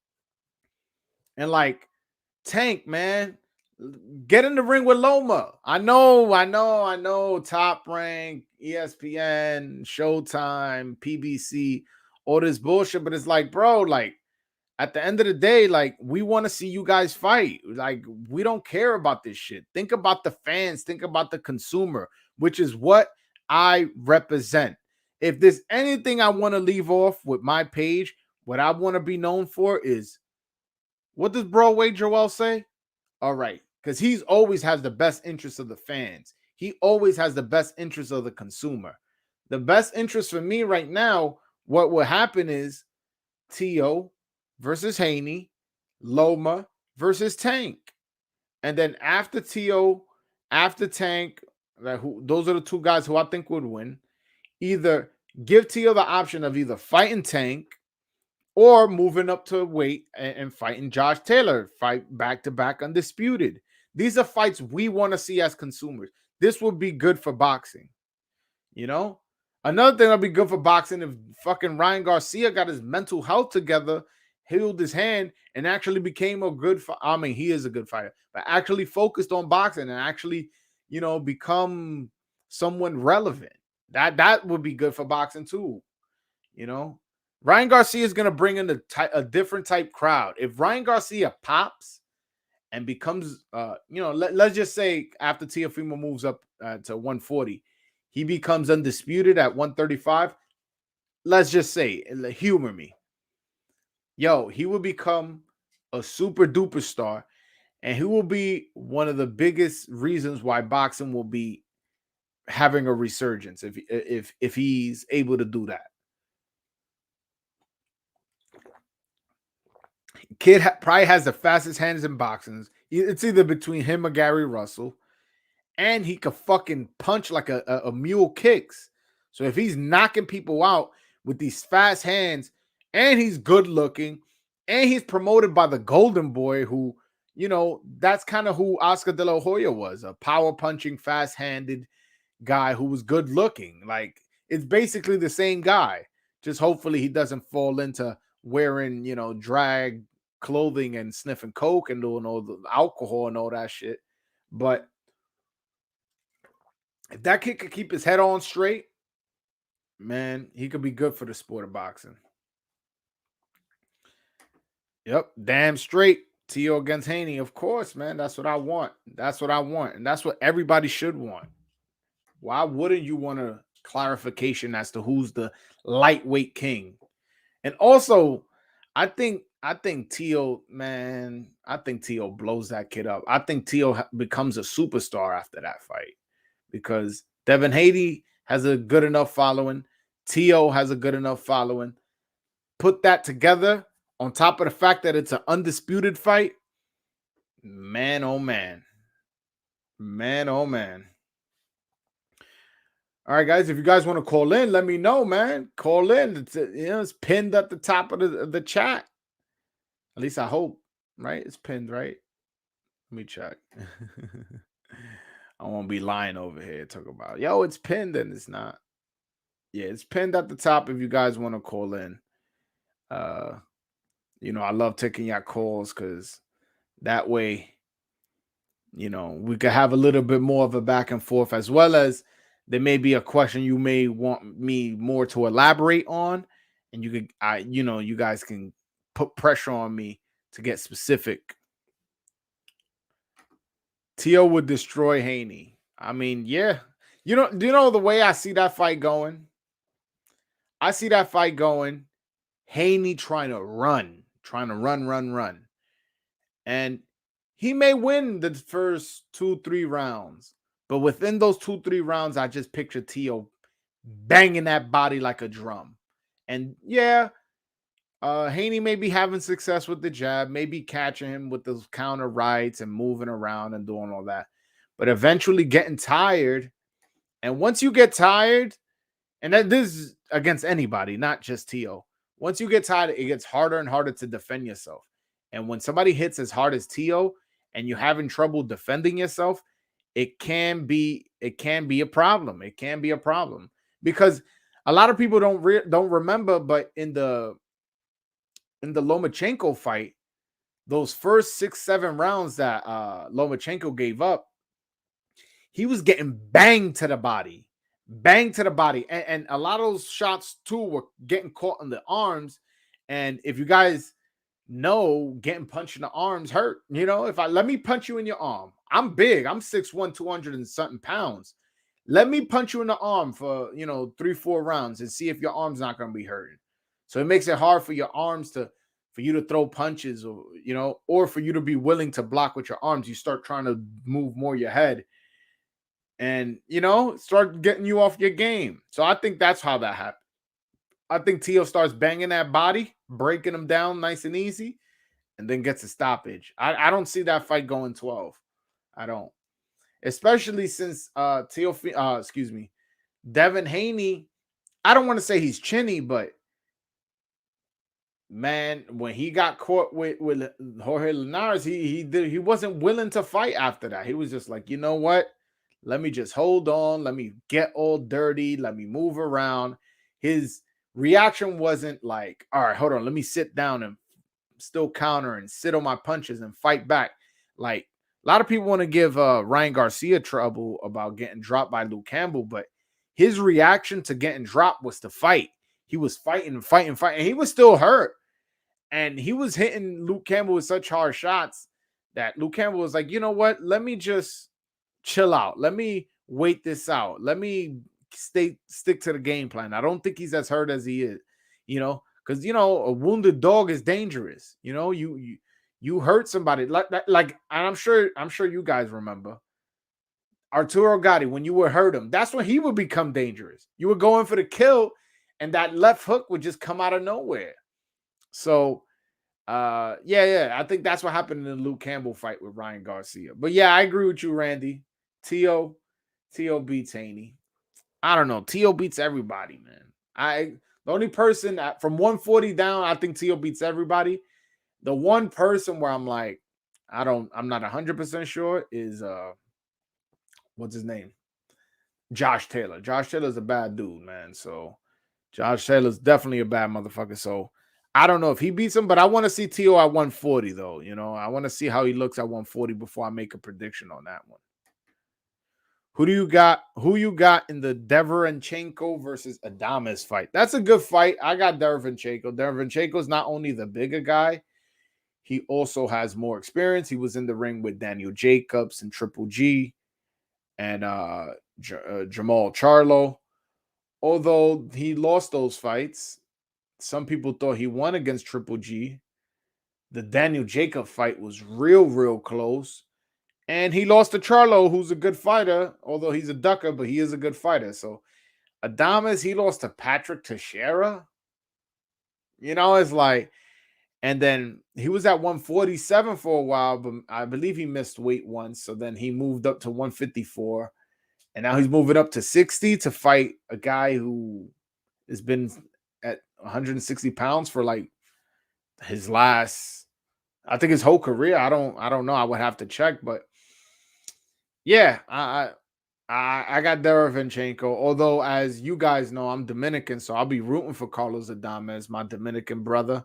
And like, Tank, man, get in the ring with Loma. I know. Top Rank, ESPN, Showtime, PBC, all this bullshit. But it's like, bro, like, at the end of the day, like, we want to see you guys fight. Like, we don't care about this shit. Think about the fans. Think about the consumer, which is what I represent. If there's anything I want to leave off with my page, what I want to be known for is, what does Broadway Joel say? All right. Because he's always has the best interest of the fans. He always has the best interest of the consumer. The best interest for me right now, what will happen is T.O. versus Haney, Loma versus Tank. And then after T.O., after Tank, those are the 2 guys who I think would win. Either give T.O. the option of either fighting Tank or moving up to weight and fighting Josh Taylor, fight back-to-back undisputed. These are fights we want to see as consumers. This would be good for boxing. Another thing that'll be good for boxing, if fucking Ryan Garcia got his mental health together, healed his hand and actually became a good I mean, he is a good fighter, but actually focused on boxing and actually, become someone relevant. That would be good for boxing too, you know. Ryan Garcia is going to bring in a different type crowd. If Ryan Garcia pops and becomes let's just say after Teofimo moves up to 140, he becomes undisputed at 135. Let's just say, humor me, he will become a super duper star, and he will be one of the biggest reasons why boxing will be having a resurgence if he's able to do that. Kid probably has the fastest hands in boxing. It's either between him or Gary Russell, and he could fucking punch like a mule kicks. So if he's knocking people out with these fast hands, and he's good looking, and he's promoted by the Golden Boy, who, that's kind of who Oscar De La Hoya was, a power punching, fast handed guy who was good looking. Like, it's basically the same guy. Just hopefully he doesn't fall into wearing, drag clothing and sniffing coke and doing all the alcohol and all that shit. But if that kid could keep his head on straight, man, he could be good for the sport of boxing. Yep, damn straight. Tio against Haney, of course, man. That's what I want. That's what I want. And that's what everybody should want. Why wouldn't you want a clarification as to who's the lightweight king? And also, I think Tio, man, I think Tio blows that kid up. I think Tio becomes a superstar after that fight, because Devin Haney has a good enough following. Tio has a good enough following. Put that together on top of the fact that it's an undisputed fight. Man, oh man. Man, oh man. All right, guys, if you guys want to call in, let me know, man. Call in. It's pinned at the top of the chat. At least I hope, right? It's pinned, right? Let me check. I won't be lying over here talking about, it's pinned and it's not. Yeah, it's pinned at the top if you guys want to call in. I love taking your calls because that way, we could have a little bit more of a back and forth, as well as there may be a question you may want me more to elaborate on, and you guys can put pressure on me to get specific. Tio would destroy Haney. I mean, yeah. Do you know the way I see that fight going? I see that fight going, Haney trying to run. And he may win the first 2-3 rounds. But within those 2-3 rounds, I just picture Tio banging that body like a drum. And yeah, Haney may be having success with the jab, maybe catching him with those counter rights and moving around and doing all that. But eventually getting tired. And once you get tired, and this is against anybody, not just Tio. Once you get tired, it gets harder and harder to defend yourself. And when somebody hits as hard as Tio and you're having trouble defending yourself, it can be a problem. It can be a problem, because a lot of people don't remember, but in the Lomachenko fight, those first 6-7 rounds that Lomachenko gave up, he was getting banged to the body. And a lot of those shots too were getting caught in the arms. And if you guys know, getting punched in the arms hurt. If let me punch you in your arm. I'm big. I'm 6'1", 200 and something pounds. Let me punch you in the arm for 3-4 rounds and see if your arm's not going to be hurting. So it makes it hard for your arms for you to throw punches, or for you to be willing to block with your arms. You start trying to move more your head, and start getting you off your game. So I think that's how that happened. I think Tio starts banging that body, breaking him down nice and easy, and then gets a stoppage. I don't see that fight going 12. I don't. Especially since Devin Haney, I don't want to say he's chinny, but man, when he got caught with Jorge Linares, he wasn't willing to fight after that. He was just like, you know what? Let me just hold on. Let me get all dirty. Let me move around. His reaction wasn't like, all right, hold on, let me sit down and still counter and sit on my punches and fight back. Like a lot of people want to give Ryan Garcia trouble about getting dropped by Luke Campbell, but his reaction to getting dropped was to fight. He was fighting, and he was still hurt. And he was hitting Luke Campbell with such hard shots that Luke Campbell was like, you know what? Let me just chill out. Let me wait this out. Let me stick to the game plan. I don't think he's as hurt as he is, because a wounded dog is dangerous. You hurt somebody like and I'm sure you guys remember Arturo Gatti, when you would hurt him, that's when he would become dangerous. You were going for the kill, and that left hook would just come out of nowhere. So, yeah, I think that's what happened in the Luke Campbell fight with Ryan Garcia. But yeah, I agree with you, Randy. T.O. beats Haney. I don't know. T.O. beats everybody, man. The only person from 140 down, I think T.O. beats everybody. The one person where I'm like, I'm not 100% sure is what's his name? Josh Taylor. Josh Taylor's a bad dude, man. So Josh Taylor's definitely a bad motherfucker. So I don't know if he beats him, but I want to see T.O. at 140, though. I want to see how he looks at 140 before I make a prediction on that one. Who you got in the Dervinchenko versus Adames fight? That's a good fight. I got Dervinchenko. Dervinchenko's not only the bigger guy, he also has more experience. He was in the ring with Daniel Jacobs and Triple G and Jamal Charlo. Although he lost those fights, some people thought he won against Triple G. The Daniel Jacob fight was real close. And he lost to Charlo, who's a good fighter, although he's a ducker, but he is a good fighter. So Adames, he lost to Patrick Teixeira. It's like, and then he was at 147 for a while, but I believe he missed weight once. So then he moved up to 154. And now he's moving up to 60 to fight a guy who has been at 160 pounds for like his last, I think his whole career. I don't know. I would have to check, but yeah, I got Dervinchenko. Although, as you guys know, I'm Dominican, so I'll be rooting for Carlos Adames, my Dominican brother.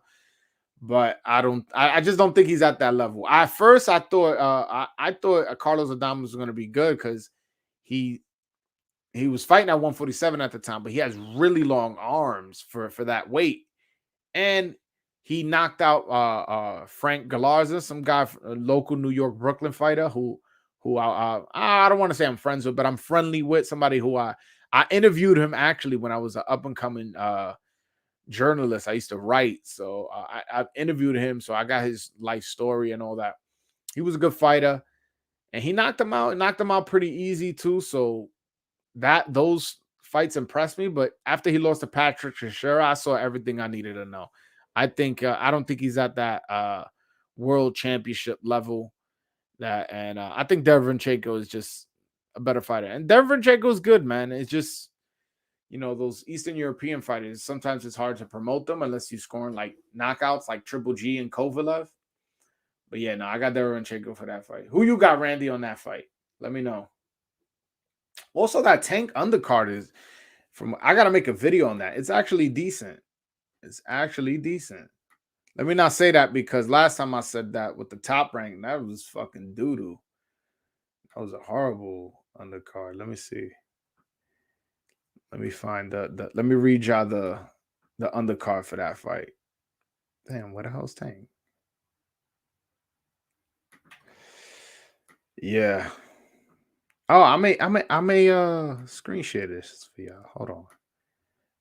But I just don't think he's at that level. At first, I thought Carlos Adames was going to be good because he was fighting at 147 at the time, but he has really long arms for that weight. And he knocked out Frank Galarza, some guy, a local New York, Brooklyn fighter who I don't want to say I'm friends with, but I'm friendly with, somebody who I interviewed him actually when I was an up and coming journalist. I used to write, so I interviewed him, so I got his life story and all that. He was a good fighter, and he knocked him out pretty easy too. So those fights impressed me. But after he lost to Patrick Teixeira, I saw everything I needed to know. I don't think he's at that world championship level. I think Dervinchenko is just a better fighter. And Dervinchenko is good, man. It's just, those Eastern European fighters, sometimes it's hard to promote them unless you scoring like knockouts like Triple G and Kovalev. But yeah, no, I got Dervinchenko for that fight. Who you got, Randy, on that fight? Let me know. Also, that Tank undercard is I got to make a video on that. It's actually decent. Let me not say that because last time I said that with the Top Rank, that was fucking doo-doo. That was a horrible undercard. Let me see. Let me find let me read y'all the undercard for that fight. Damn, what the hell's Tank? Yeah. Oh, I may screen share this for y'all. Hold on.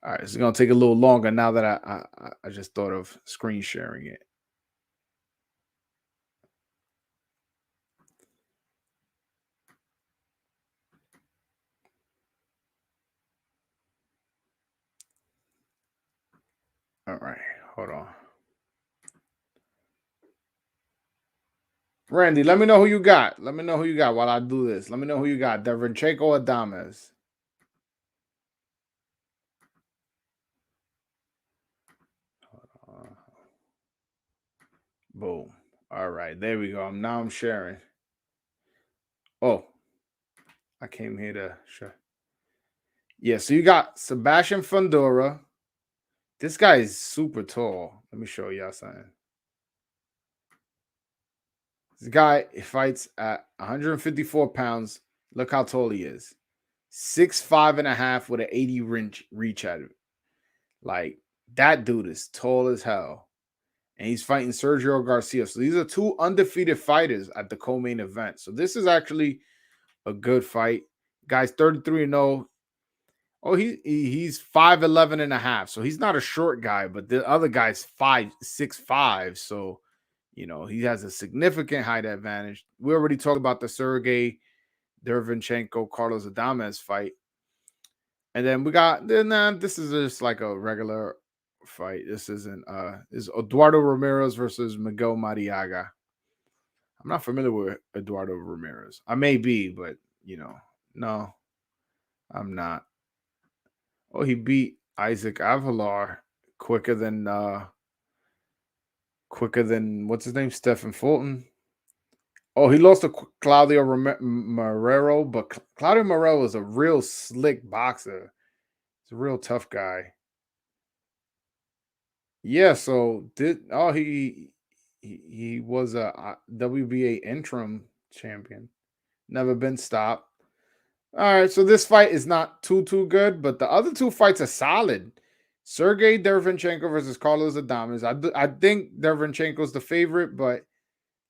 All right, it's gonna take a little longer now that I just thought of screen sharing it. All right, hold on. Randy, let me know who you got. While I do this. Let me know who you got. Dervinchenko or Adames? Boom. All right, there we go. Now I'm sharing. Oh, I came here to share. Yeah, so you got Sebastian Fundora. This guy is super tall. Let me show y'all something. This guy fights at 154 pounds. Look how tall he is. 6'5.5" with an 80 reach at it. Like, that dude is tall as hell. And he's fighting Sergio Garcia. So these are two undefeated fighters at the co-main event. So this is actually a good fight. Guy's 33-0. Oh, he's 5'11.5". So he's not a short guy, but the other guy's 5'6'5". So, he has a significant height advantage. We already talked about the Sergey Dervinchenko Carlos Adames fight. And then this is just like a regular fight. This isn't is Eduardo Ramirez versus Miguel Mariaga. I'm not familiar with Eduardo Ramirez. I may be, but no, I'm not. Oh, he beat Isaac Avalar quicker than what's his name? Stephen Fulton. Oh, he lost to Claudio Marrero, but Claudio Marrero is a real slick boxer. He's a real tough guy. Yeah, so he was a WBA interim champion. Never been stopped. All right, so this fight is not too good, but the other two fights are solid. Sergey Dervinchenko versus Carlos Adames. I think Dervinchenko's the favorite, but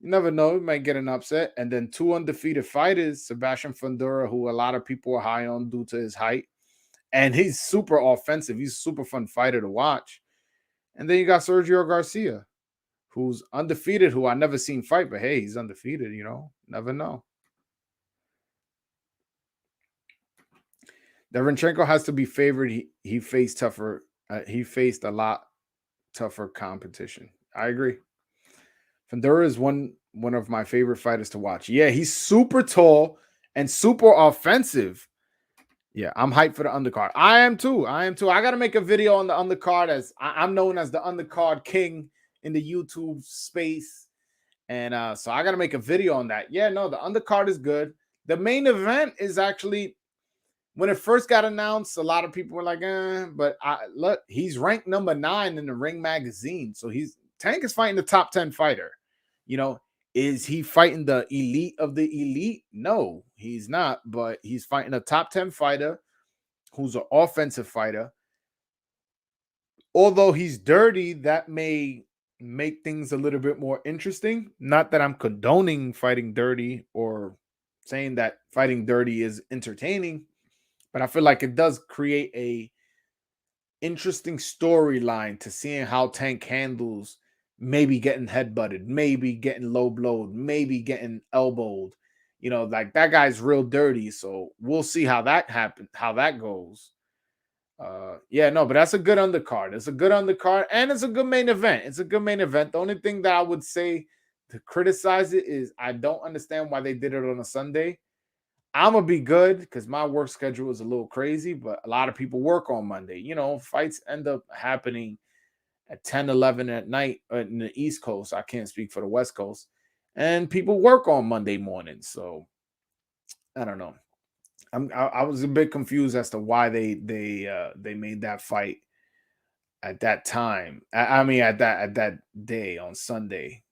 you never know. He might get an upset. And then two undefeated fighters, Sebastian Fundora, who a lot of people are high on due to his height. And he's super offensive. He's a super fun fighter to watch. And then you got Sergio Garcia, who's undefeated, who I never seen fight, but hey, he's undefeated, never know. Dervinchenko has to be favored. He faced tougher. He faced a lot tougher competition. I agree. Fundora is one of my favorite fighters to watch. Yeah, he's super tall and super offensive. Yeah, I'm hyped for the undercard. I am too. I got to make a video on the undercard, as I'm known as the undercard king in the YouTube space. And so I got to make a video on that. Yeah, no, the undercard is good. The main event is actually, when it first got announced, a lot of people were like, but look, he's ranked number 9 in the Ring magazine. So Tank is fighting the top 10 fighter. Is he fighting the elite of the elite? No, he's not, but he's fighting a top 10 fighter who's an offensive fighter. Although he's dirty, that may make things a little bit more interesting. Not that I'm condoning fighting dirty or saying that fighting dirty is entertaining, but I feel like it does create a interesting storyline to seeing how Tank handles maybe getting headbutted, maybe getting low blowed, maybe getting elbowed. Like, that guy's real dirty. So we'll see how that happens, how that goes. Yeah, no, but that's a good undercard. It's a good undercard, and it's a good main event. It's a good main event. The only thing that I would say to criticize it is I don't understand why they did it on a Sunday. I'm gonna be good because my work schedule is a little crazy, but a lot of people work on Monday. Fights end up happening at 10, 11 at night in the East Coast. I can't speak for the West Coast. And people work on Monday morning. So I don't know. I was a bit confused as to why they made that fight at that time. I mean, at that day on Sunday.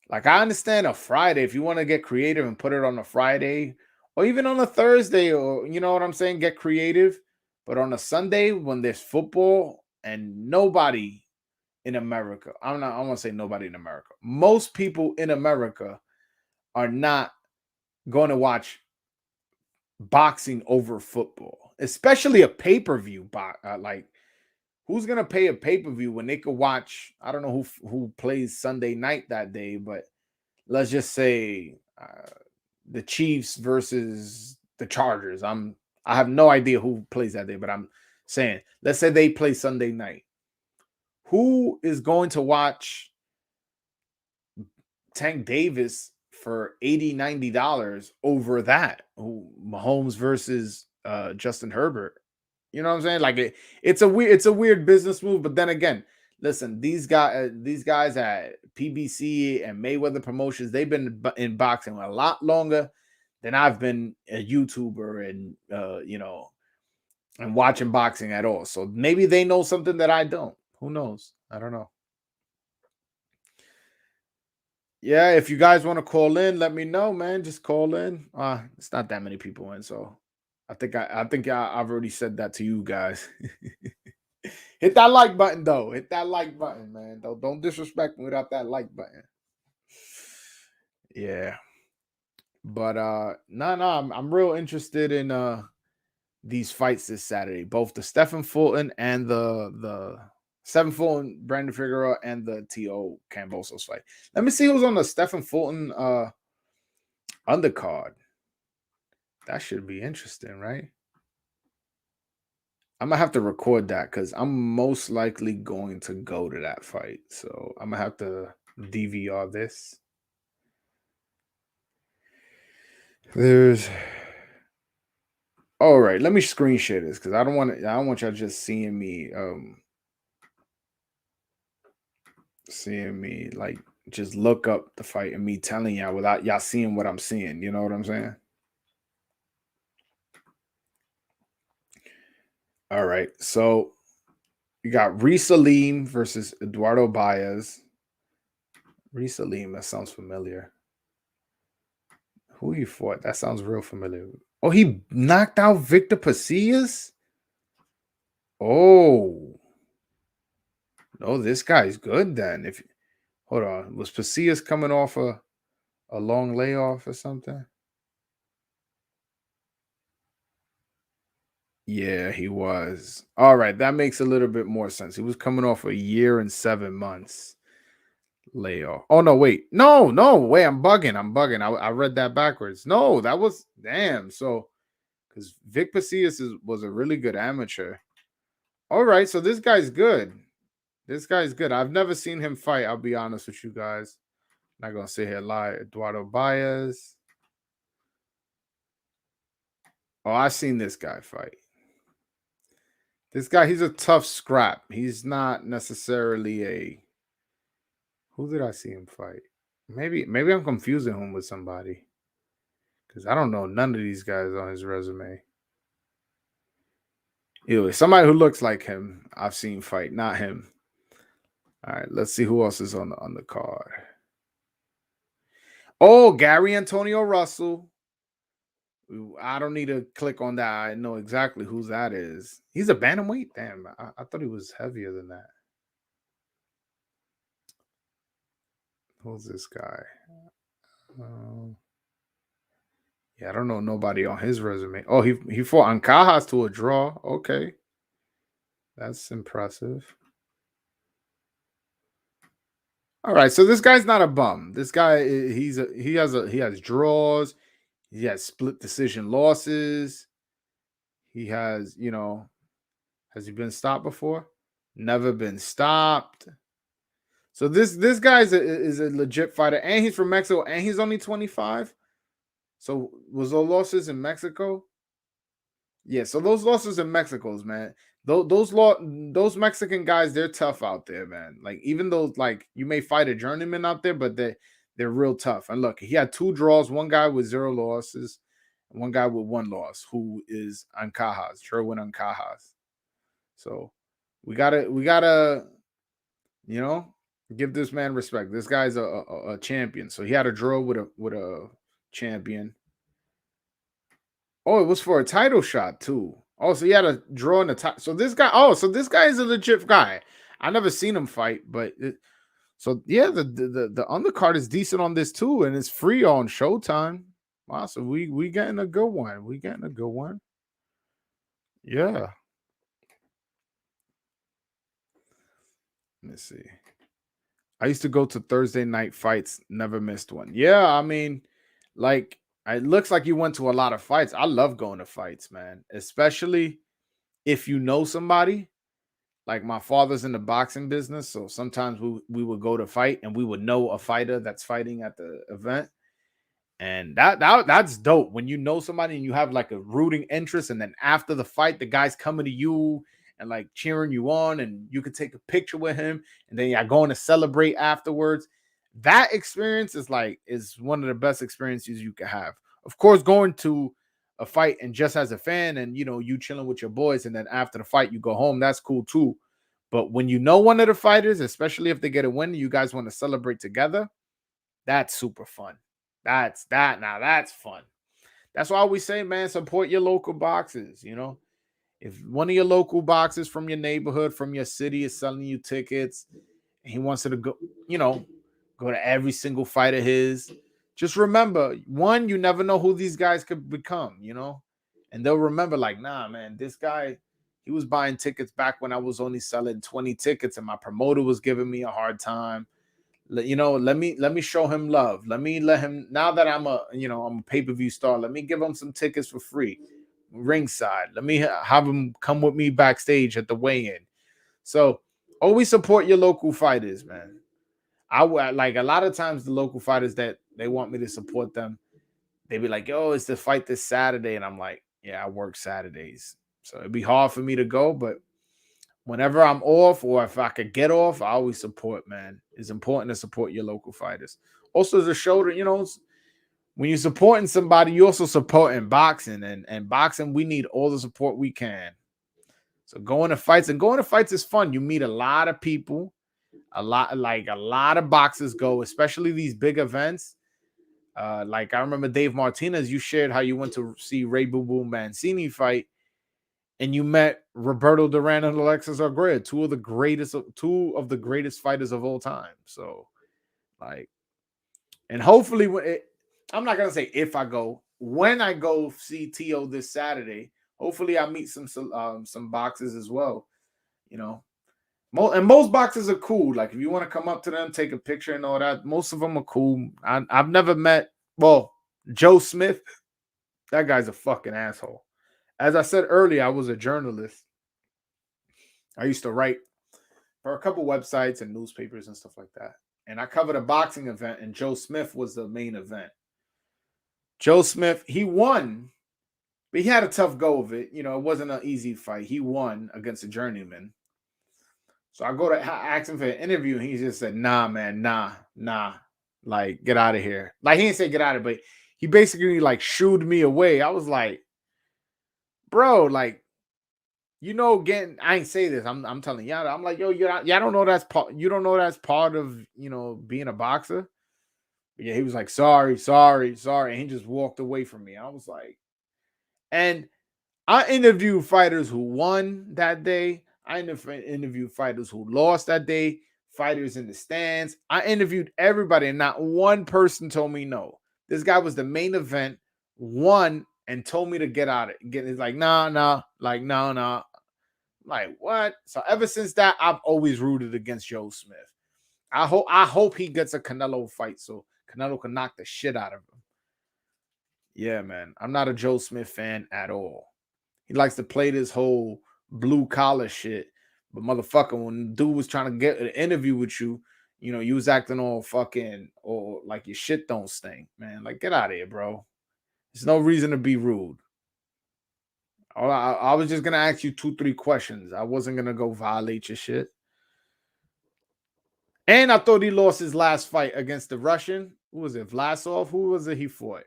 Like, I understand a Friday, if you want to get creative and put it on a Friday or even on a Thursday, or you know what I'm saying, get creative. But on a Sunday when there's football and nobody in America, I want to say nobody in America. Most people in America are not going to watch boxing over football, especially a pay-per-view. Like, who's going to pay a pay-per-view when they could watch, I don't know who plays Sunday night that day, but let's just say the Chiefs versus the Chargers. I have no idea who plays that day, but I'm saying, let's say they play Sunday night. Who is going to watch Tank Davis for $80, $90 over that? Mahomes versus Justin Herbert. You know what I'm saying? Like, it's a weird business move, but then again, listen, these guys at PBC and Mayweather Promotions, they've been in boxing a lot longer than I've been a YouTuber and and watching boxing at all. So maybe they know something that I don't. Who knows? I don't know. Yeah, if you guys want to call in, let me know, man. Just call in. It's not that many people in, so I've already said that to you guys. Hit that like button though. Hit that like button, man. Don't disrespect me without that like button. Yeah. But no, I'm real interested in these fights this Saturday. Both the Stephen Fulton and the Stephen Fulton, Brandon Figueroa, and the T.O. Cambosos fight. Let me see who's on the Stephen Fulton undercard. That should be interesting, right? I'm gonna have to record that because I'm most likely going to go to that fight. So I'm gonna have to DVR this. There's all right. Let me screen share this because I don't want y'all just seeing me like just look up the fight and me telling y'all without y'all seeing what I'm seeing. You know what I'm saying? All right. So you got Reese Salim versus Eduardo Baez. Reese Salim, that sounds familiar. Who he fought? That sounds real familiar. Oh, he knocked out Victor Pasillas? Oh. No, this guy's good then. If hold on, was Pasillas coming off a long layoff or something? Yeah, he was. All right, that makes a little bit more sense. He was coming off a year and 7 months layoff. Oh no, wait. No, wait, I'm bugging. I read that backwards. No, that was damn. So because Vic Pasillas was a really good amateur. All right, so this guy's good. This guy's good. I've never seen him fight. I'll be honest with you guys. Not gonna sit here and lie. Eduardo Baez. Oh, I've seen this guy fight. This guy, he's a tough scrap. He's not necessarily a. Who did I see him fight? Maybe I'm confusing him with somebody because I don't know none of these guys on his resume. Anyway, somebody who looks like him, I've seen fight, not him. All right, let's see who else is on the card. Oh, Gary Antonio Russell. I don't need to click on that. I know exactly who that is. He's a bantamweight. Damn, I thought he was heavier than that. Who's this guy? Yeah, I don't know nobody on his resume. Oh, he fought Ancajas to a draw. Okay, that's impressive. All right, so this guy's not a bum. This guy he has draws. He has split decision losses. He has, has he been stopped before? Never been stopped. So this guy is a legit fighter, and he's from Mexico, and he's only 25. So was those losses in Mexico? Yeah, so those losses in Mexico's, man. Those Mexican guys, they're tough out there, man. Like even though like you may fight a journeyman out there, but they're real tough. And look, he had 2 draws, one guy with 0 losses, and one guy with 1 loss, who is Ancajas, Sherwin Ancajas. So we gotta, you know, give this man respect. This guy's a champion. So he had a draw with a champion. Oh, it was for a title shot too. Oh, so he had a draw in the title. So this guy. Oh, so this guy is a legit guy. I never seen him fight, but so yeah, the undercard is decent on this too, and it's free on Showtime. Wow, so we getting a good one. We getting a good one. Yeah. Let me see. I used to go to Thursday night fights, never missed one. Yeah, I mean, like it looks like you went to a lot of fights. I love going to fights, man, especially if you know somebody. Like my father's in the boxing business, so sometimes we would go to fight and we would know a fighter that's fighting at the event. And that's dope when you know somebody and you have like a rooting interest, and then after the fight, the guy's coming to you and like cheering you on, and you could take a picture with him, and then you're going to celebrate afterwards. That experience is one of the best experiences you can have. Of course, going to a fight and just as a fan, and you chilling with your boys, and then after the fight you go home. That's cool too. But when you know one of the fighters, especially if they get a win, you guys want to celebrate together. That's super fun. That's fun. That's why we say, man, support your local boxes. If one of your local boxes from your neighborhood, from your city is selling you tickets, and he wants you to go, go to every single fight of his, just remember, one, you never know who these guys could become, and they'll remember, like, nah, man, this guy, he was buying tickets back when I was only selling 20 tickets and my promoter was giving me a hard time. Let me show him love. Let him, now that I'm a pay-per-view star, let me give him some tickets for free ringside. Let me have him come with me backstage at the weigh-in. So always support your local fighters, man. I like, a lot of times the local fighters that they want me to support them, they be like, yo, it's the fight this Saturday. And I'm like, yeah, I work Saturdays. So it'd be hard for me to go, but whenever I'm off, or if I could get off, I always support, man. It's important to support your local fighters. Also, to show that, when you're supporting somebody, you also supporting boxing. And boxing, we need all the support we can. So going to fights is fun. You meet a lot of people, a lot of boxers go, especially these big events. Like I remember Dave Martinez, you shared how you went to see Ray Boo Boo Mancini fight, and you met Roberto Duran and Alexis Arguello, two of the greatest fighters of all time. So, like, and hopefully, I'm not gonna say if I go, when I go see T.O. this Saturday, hopefully I meet some boxers as well. And most boxers are cool. Like, if you want to come up to them, take a picture and all that, most of them are cool. I've never met, Joe Smith. That guy's a fucking asshole. As I said earlier, I was a journalist. I used to write for a couple websites and newspapers and stuff like that. And I covered a boxing event, and Joe Smith was the main event. Joe Smith, he won, but he had a tough go of it. It wasn't an easy fight. He won against a journeyman. So I go to ask him for an interview, and he just said, nah, man, nah. Like, get out of here. Like, he didn't say get out of it, but he basically, like, shooed me away. I was like, bro, like, I ain't say this. I'm telling y'all. I'm like, yo, y'all don't know that's part. You don't know that's part of being a boxer. But yeah, he was like, sorry, and he just walked away from me. I was like, and I interviewed fighters who won that day. I interviewed fighters who lost that day. Fighters in the stands. I interviewed everybody, and not one person told me no. This guy was the main event, won, and told me to get out of it. It's like, nah, like, no. Like, what? So ever since that, I've always rooted against Joe Smith. I hope he gets a Canelo fight so Canelo can knock the shit out of him. Yeah, man. I'm not a Joe Smith fan at all. He likes to play this whole blue collar shit. But motherfucker, when the dude was trying to get an interview with you, you was acting all fucking, or like your shit don't stink, man. Like, get out of here, bro. There's no reason to be rude. I was just gonna ask you 2-3 questions. I wasn't gonna go violate your shit. And I thought he lost his last fight against the Russian. Who was it? Vlasov? Who was it he fought?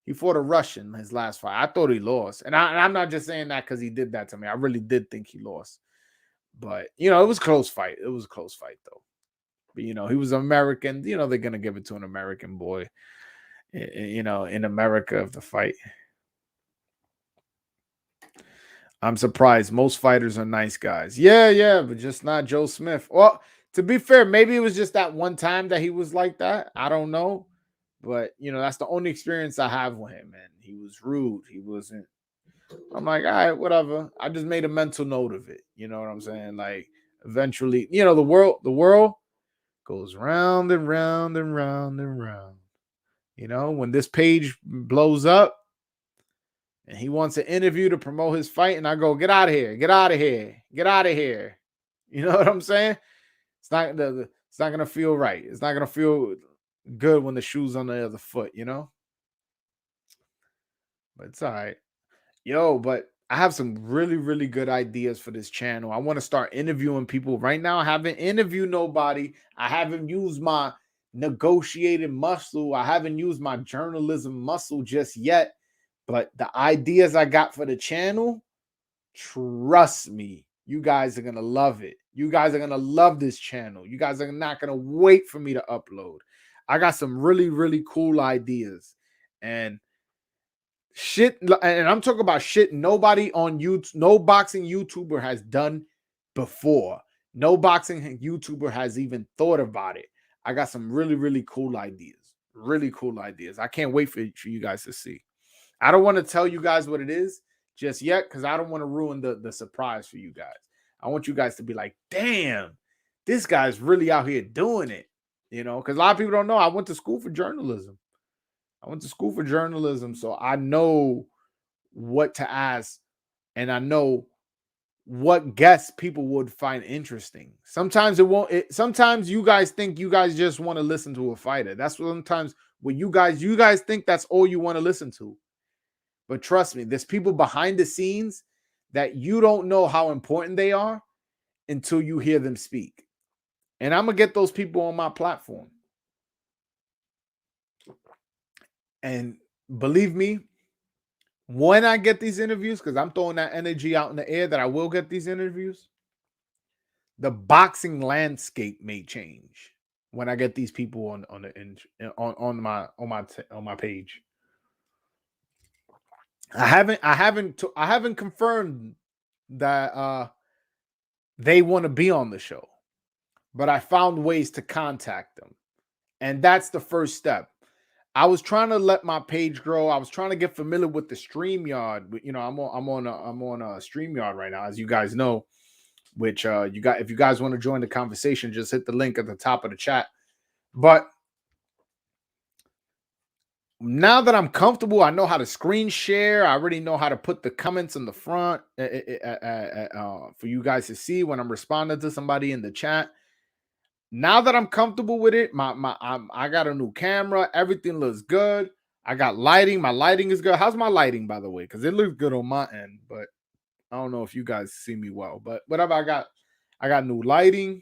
He fought a Russian his last fight. I thought he lost. And I'm not just saying that because he did that to me. I really did think he lost. But, it was a close fight. It was a close fight, though. But, he was American. They're going to give it to an American boy, in America of the fight. I'm surprised. Most fighters are nice guys. Yeah, but just not Joe Smith. Well, to be fair, maybe it was just that one time that he was like that. I don't know. But, that's the only experience I have with him, man. He was rude. He wasn't. I'm like, all right, whatever. I just made a mental note of it. You know what I'm saying? Like, eventually, the world goes round and round and round and round. When this page blows up and he wants an interview to promote his fight, and I go, get out of here. Get out of here. Get out of here. You know what I'm saying? It's not going to feel right. It's not going to feel good when the shoe's on the other foot, But it's all right. Yo, but I have some really, really good ideas for this channel. I want to start interviewing people. Right now, I haven't interviewed nobody. I haven't used my negotiated muscle. I haven't used my journalism muscle just yet. But the ideas I got for the channel, trust me, you guys are going to love it. You guys are going to love this channel. You guys are not going to wait for me to upload. I got some really, really cool ideas. And shit, and I'm talking about shit nobody on YouTube, no boxing YouTuber has done before. No boxing YouTuber has even thought about it. I got some really, really cool ideas. Really cool ideas. I can't wait for you guys to see. I don't want to tell you guys what it is just yet because I don't want to ruin the surprise for you guys. I want you guys to be like, damn, this guy's really out here doing it. You know, because a lot of people don't know. I went to school for journalism. So I know what to ask and I know what guests people would find interesting. Sometimes it won't. Sometimes you guys think you guys just want to listen to a fighter. That's what sometimes what you guys think that's all you want to listen to. But trust me, there's people behind the scenes that you don't know how important they are until you hear them speak. And I'm gonna get those people on my platform. And believe me, when I get these interviews, because I'm throwing that energy out in the air that I will get these interviews, the boxing landscape may change when I get these people on my page. I haven't confirmed that they want to be on the show, but I found ways to contact them, and that's the first step. I was trying to let my page grow. I was trying to get familiar with the StreamYard. You know, I'm on a StreamYard right now, as you guys know. Which if you guys want to join the conversation, just hit the link at the top of the chat. But now that I'm comfortable, I know how to screen share. I already know how to put the comments in the front for you guys to see when I'm responding to somebody in the chat. Now that I'm comfortable with it, I got a new camera. Everything looks good. I got lighting. My lighting is good. How's my lighting, by the way? Because it looks good on my end, but I don't know if you guys see me well. But whatever, I got new lighting.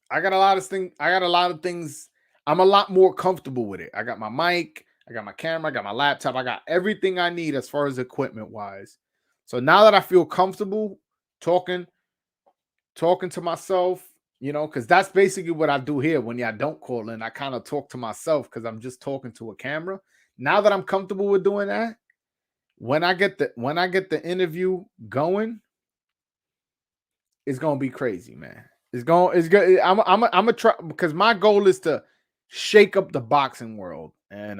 I got a lot of things. I'm a lot more comfortable with it. I got my mic, I got my camera, I got my laptop, I got everything I need as far as equipment wise. So now that I feel comfortable talking to myself, you know, because that's basically what I do here when y'all don't call in. I kind of talk to myself because I'm just talking to a camera. Now that I'm comfortable with doing that, when I get the interview going, it's gonna be crazy, man. It's good. I'm gonna try because my goal is to shake up the boxing world, and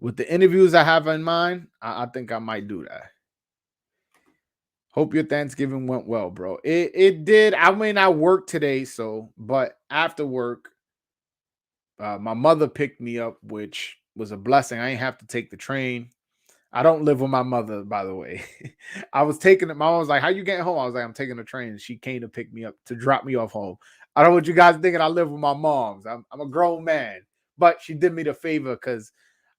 with the interviews I have in mind, I think I might do that. Hope your Thanksgiving went well, bro. It did. I mean, I worked today, but after work, my mother picked me up, which was a blessing. I didn't have to take the train. I don't live with my mother, by the way. I was taking it. My mom was like, "How you getting home?" I was like, "I'm taking the train." And she came to pick me up to drop me off home. I don't know what you guys thinking. I live with my moms. I'm a grown man, but she did me the favor because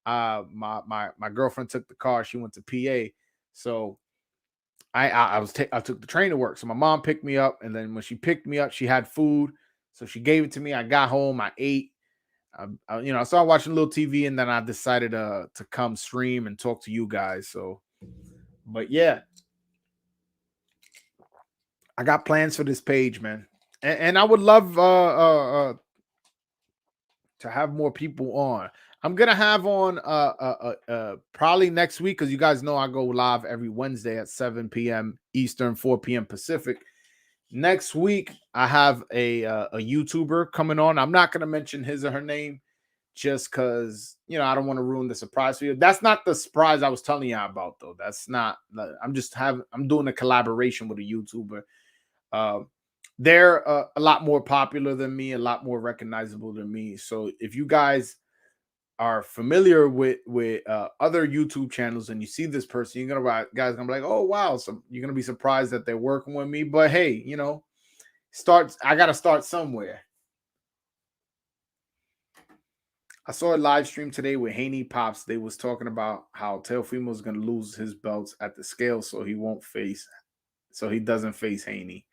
my girlfriend took the car. She went to PA, so I took the train to work. So my mom picked me up, and then when she picked me up, she had food, so she gave it to me. I got home, I ate. I started watching a little TV, and then I decided to come stream and talk to you guys. So, but yeah, I got plans for this page, man, and I would love to have more people on. I'm gonna have on probably next week because you guys know I go live every Wednesday at 7 p.m. Eastern, 4 p.m. Pacific. Next week, I have a YouTuber coming on. I'm not gonna mention his or her name just because I don't want to ruin the surprise for you. That's not the surprise I was telling you about, though. That's not. I'm doing a collaboration with a YouTuber. They're a lot more popular than me, a lot more recognizable than me. So if you guys are familiar with other YouTube channels and you see this person, you're gonna be like, oh wow, so you're gonna be surprised that they're working with me. But hey, I gotta start somewhere. I saw a live stream today with Haney Pops. They was talking about how Teofimo is going to lose his belts at the scale, so he doesn't face Haney.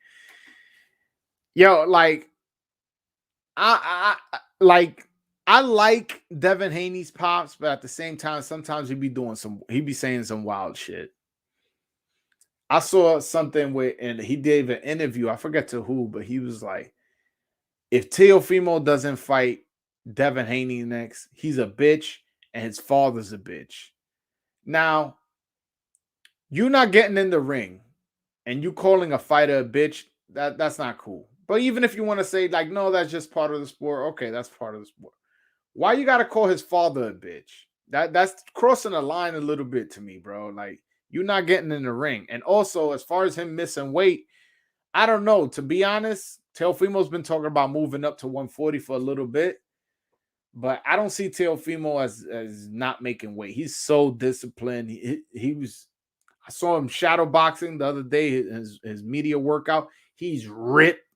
Yo, like, I like Devin Haney's Pops, but at the same time, sometimes he be saying some wild shit. I saw something and he gave an interview. I forget to who, but he was like, if Teofimo doesn't fight Devin Haney next, he's a bitch and his father's a bitch. Now, you're not getting in the ring and you calling a fighter a bitch, that's not cool. But even if you want to say, like, no, that's just part of the sport, okay, that's part of the sport. Why you gotta call his father a bitch? That's crossing the line a little bit to me, bro. Like, you're not getting in the ring. And also, as far as him missing weight, I don't know. To be honest, Teofimo's been talking about moving up to 140 for a little bit, but I don't see Teofimo as not making weight. He's so disciplined. He was. I saw him shadow boxing the other day. His media workout. He's ripped.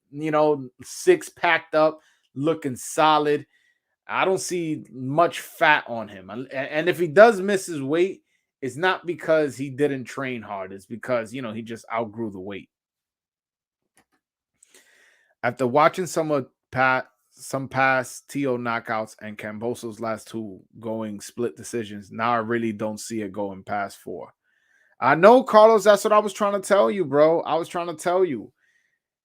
Six packed up, looking solid. I don't see much fat on him. And if he does miss his weight, it's not because he didn't train hard. It's because, he just outgrew the weight. After watching some past TO knockouts and Camboso's last two going split decisions, now I really don't see it going past 4. I know, Carlos, that's what I was trying to tell you, bro. I was trying to tell you.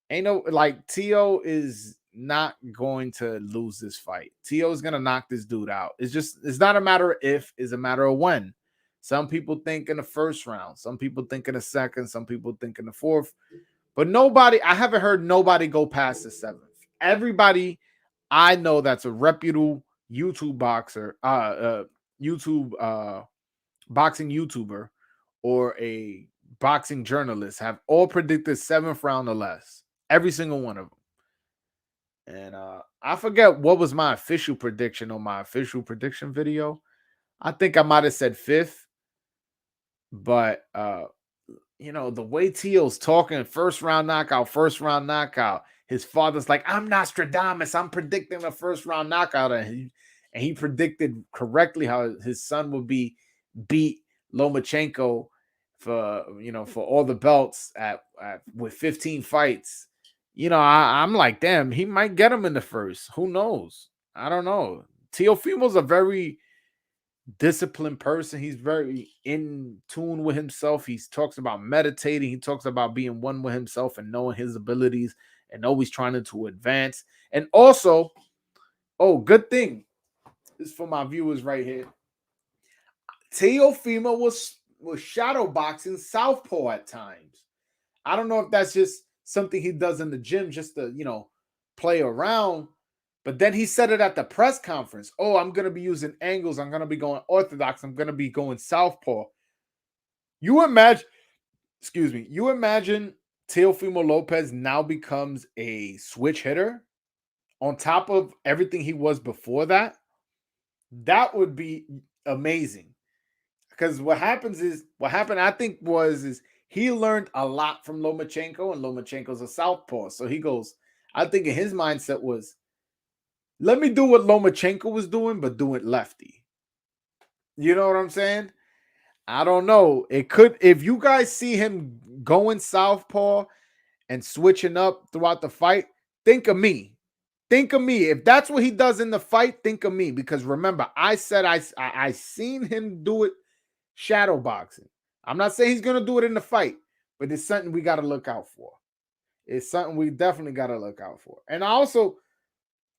Ain't no, like, T.O. is not going to lose this fight. T.O. is going to knock this dude out. It's not a matter of if, it's a matter of when. Some people think in the first round. Some people think in the second. Some people think in the fourth. But I haven't heard nobody go past the 7th. Everybody I know that's a reputable YouTube boxer, boxing YouTuber, or a boxing journalist have all predicted 7th round or less. Every single one of them. And I forget what was my official prediction on my official prediction video. I think I might have said 5th. But the way Teo's talking, first round knockout. His father's like, I'm Nostradamus. I'm predicting the first round knockout. And he predicted correctly how his son would beat Lomachenko for all the belts with 15 fights. I'm like, damn, he might get him in the first. Who knows? I don't know. Teofimo's a very disciplined person. He's very in tune with himself. He talks about meditating. He talks about being one with himself and knowing his abilities and always trying to advance. And also, good thing. This is for my viewers right here. Teofimo was shadow boxing southpaw at times. I don't know if that's just something he does in the gym just to, play around. But then he said it at the press conference. I'm going to be using angles. I'm going to be going orthodox. I'm going to be going southpaw. You imagine Teofimo Lopez now becomes a switch hitter on top of everything he was before that. That would be amazing. Because what happened, I think, is he learned a lot from Lomachenko, and Lomachenko's a southpaw. So he goes, I think in his mindset was, let me do what Lomachenko was doing, but do it lefty. You know what I'm saying? I don't know. It could, if you guys see him going southpaw and switching up throughout the fight, think of me. Think of me. If that's what he does in the fight, think of me. Because remember, I said I seen him do it shadow boxing. I'm not saying he's going to do it in the fight, but it's something we got to look out for. It's something we definitely got to look out for. And I also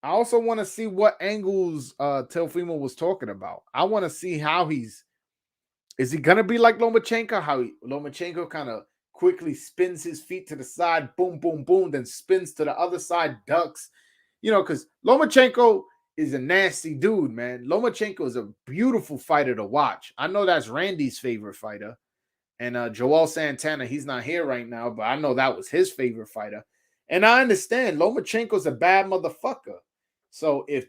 want to see what angles Teofimo was talking about. I want to see how is he going to be like Lomachenko? How Lomachenko kind of quickly spins his feet to the side, boom, boom, boom, then spins to the other side, ducks. Because Lomachenko is a nasty dude, man. Lomachenko is a beautiful fighter to watch. I know that's Randy's favorite fighter. And Joel Santana, he's not here right now, but I know that was his favorite fighter. And I understand Lomachenko's a bad motherfucker. So if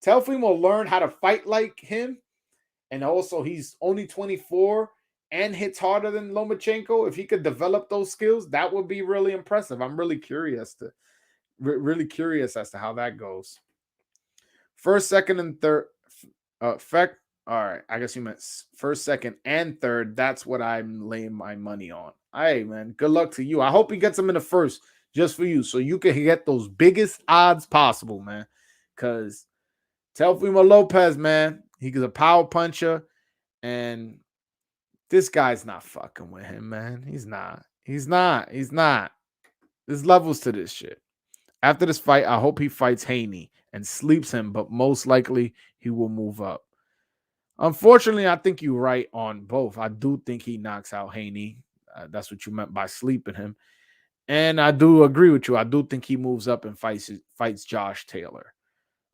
Teofimo learned how to fight like him, and also he's only 24 and hits harder than Lomachenko, if he could develop those skills, that would be really impressive. I'm really curious as to how that goes. First, second, and third. All right. I guess you meant first, second, and third. That's what I'm laying my money on. Hey, man, good luck to you. I hope he gets them in the first just for you, so you can get those biggest odds possible, man. Because Teofimo Lopez, man, he's a power puncher, and this guy's not fucking with him, man. He's not. There's levels to this shit. After this fight, I hope he fights Haney and sleeps him, but most likely he will move up. Unfortunately, I think you're right on both. I do think he knocks out Haney. That's what you meant by sleeping him. And I do agree with you. I do think he moves up and fights Josh Taylor.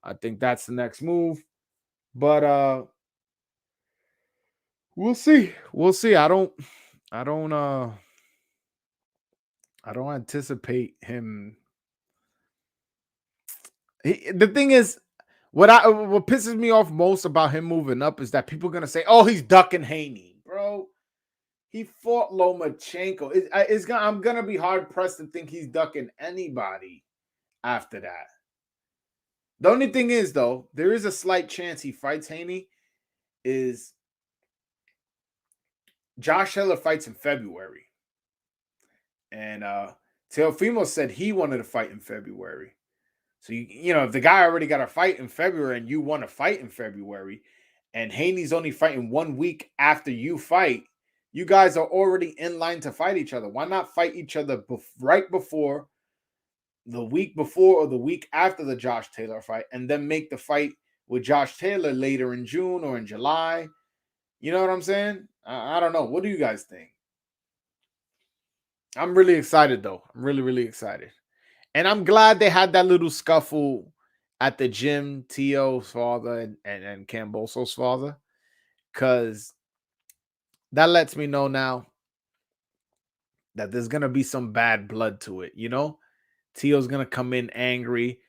I think that's the next move. But we'll see. We'll see. I don't anticipate him. The thing is, what pisses me off most about him moving up is that people are gonna say, "Oh, he's ducking Haney, bro." He fought Lomachenko. I'm gonna be hard pressed to think he's ducking anybody after that. The only thing is, though, there is a slight chance he fights Haney. Is Josh Taylor fights in February, and Teofimo said he wanted to fight in February. So you know, if the guy already got a fight in February and you want to fight in February, and Haney's only fighting 1 week after you fight, you guys are already in line to fight each other. Why not fight each other right before, the week before, or the week after the Josh Taylor fight, and then make the fight with Josh Taylor later in June or in July? You know what I'm saying? I don't know. What do you guys think? I'm really excited, though. I'm really, really excited. And I'm glad they had that little scuffle at the gym, Tio's father and Camboso's father, because that lets me know now that there's going to be some bad blood to it. You know, Tio's going to come in angry.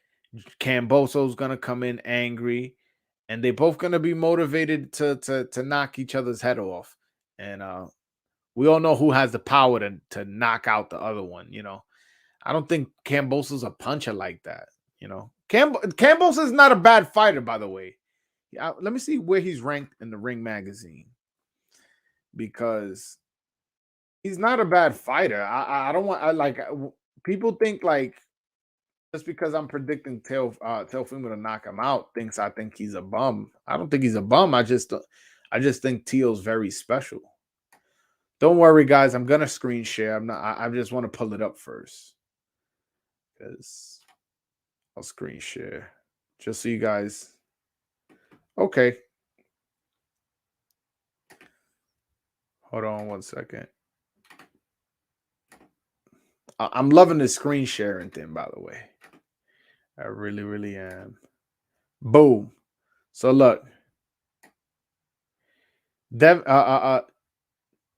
Camboso's going to come in angry. And they both going to be motivated to knock each other's head off. And we all know who has the power to knock out the other one, you know. I don't think Camboso's a puncher like that, you know. Camboso is not a bad fighter, by the way. Let me see where he's ranked in the Ring magazine, because he's not a bad fighter. I don't want people think like just because I'm predicting Teofimo to knock him out I think he's a bum. I don't think he's a bum. I just think Teo's very special. Don't worry, guys. I'm gonna screen share. I just want to pull it up first, because I'll screen share just so you guys. Okay. Hold on 1 second. I'm loving the screen sharing thing, by the way. I really, really am. Boom. So look.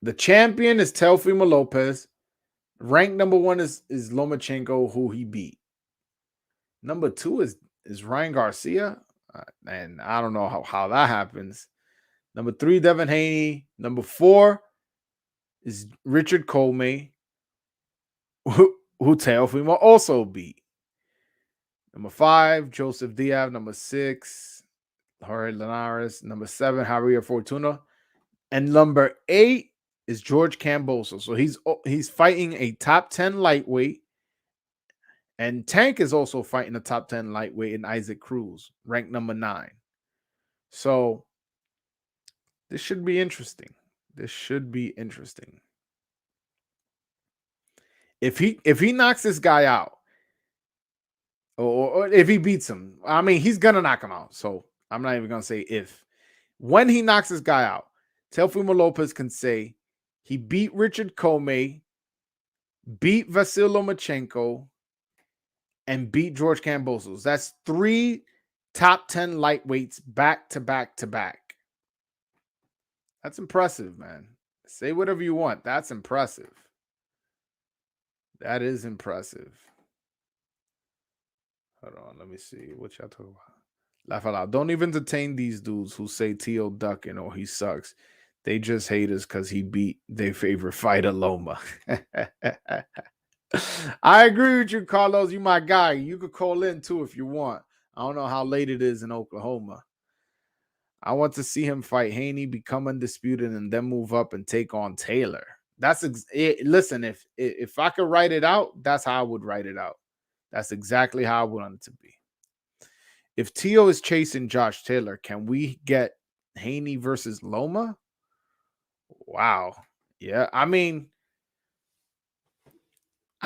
The champion is Teofimo Lopez. Ranked number 1 is Lomachenko, who he beat. Number 2 is Ryan Garcia. And I don't know how that happens. Number 3, Devin Haney. Number 4 is Richard Comey, who Teofimo also beat. Number 5, Joseph Diaz. Number 6, Jorge Linares. Number 7, Javier Fortuna. And number 8 is George Camboso. So he's fighting a top 10 lightweight. And Tank is also fighting a top 10 lightweight in Isaac Cruz, ranked number 9. So this should be interesting. This should be interesting. If he knocks this guy out, or if he beats him, I mean, he's gonna knock him out. So I'm not even gonna say if. When he knocks this guy out, Teofimo Lopez can say he beat Richard Comey, beat Vasil Lomachenko, and beat George Kambosos. That's 3 top 10 lightweights back to back to back. That's impressive, man. Say whatever you want. That's impressive. That is impressive. Hold on, let me see. What y'all talking about? Laugh out loud. Don't even entertain these dudes who say T.O. ducking or he sucks. They just hate us because he beat their favorite fighter, Loma. I agree with you, Carlos. You my guy. You could call in too if you want. I don't know how late it is in Oklahoma. I want to see him fight Haney, become undisputed, and then move up and take on Taylor. That's listen. If I could write it out, that's how I would write it out. That's exactly how I want it to be. If Tio is chasing Josh Taylor, can we get Haney versus Loma? Wow. Yeah. I mean,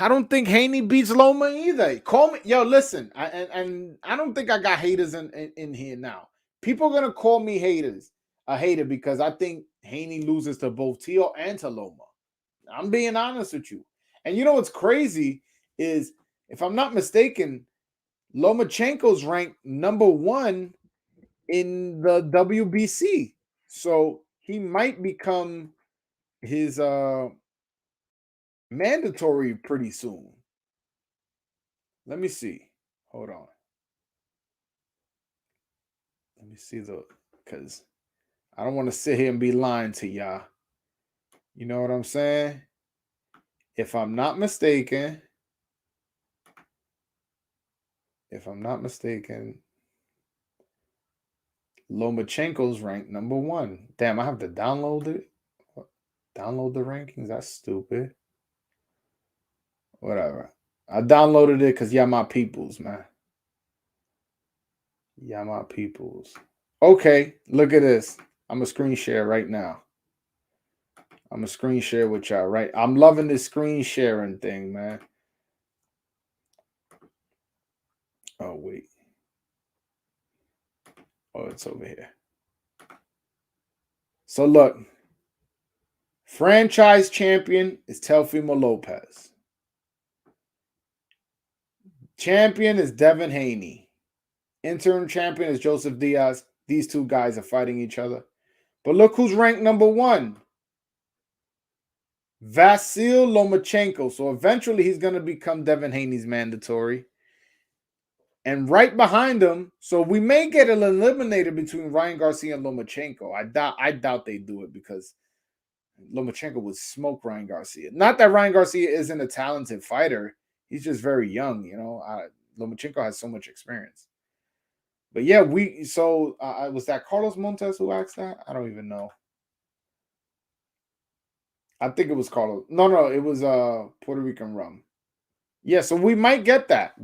I don't think Haney beats Loma either. Call me, yo. Listen, and I don't think I got haters in here now. People are gonna call me a hater because I think Haney loses to both Tio and to Loma. I'm being honest with you. And you know what's crazy is, if I'm not mistaken, Lomachenko's ranked number 1 in the WBC, so he might become his mandatory pretty soon. Let me see. Hold on. Let me see because I don't want to sit here and be lying to y'all. You know what I'm saying? If I'm not mistaken, Lomachenko's ranked number 1. Damn, I have to download it. Download the rankings? That's stupid. Whatever. I downloaded it because y'all my peoples, man. Y'all my peoples. Okay, look at this. I'm a screen share right now. I'm a screen share with y'all, right? I'm loving this screen sharing thing, man. Oh, wait. Oh, it's over here. So look. Franchise champion is Teofimo Lopez. Champion is Devin Haney. Interim champion is Joseph Diaz. These two guys are fighting each other. But look who's ranked number 1. Vasyl Lomachenko. So eventually he's going to become Devin Haney's mandatory. And right behind him, so we may get an eliminator between Ryan Garcia and Lomachenko. I doubt they do it because Lomachenko would smoke Ryan Garcia. Not that Ryan Garcia isn't a talented fighter. He's just very young, you know. Lomachenko has so much experience. But yeah, was that Carlos Montes who asked that? I don't even know. I think it was Carlos. No, it was Puerto Rican rum. Yeah, so we might get that.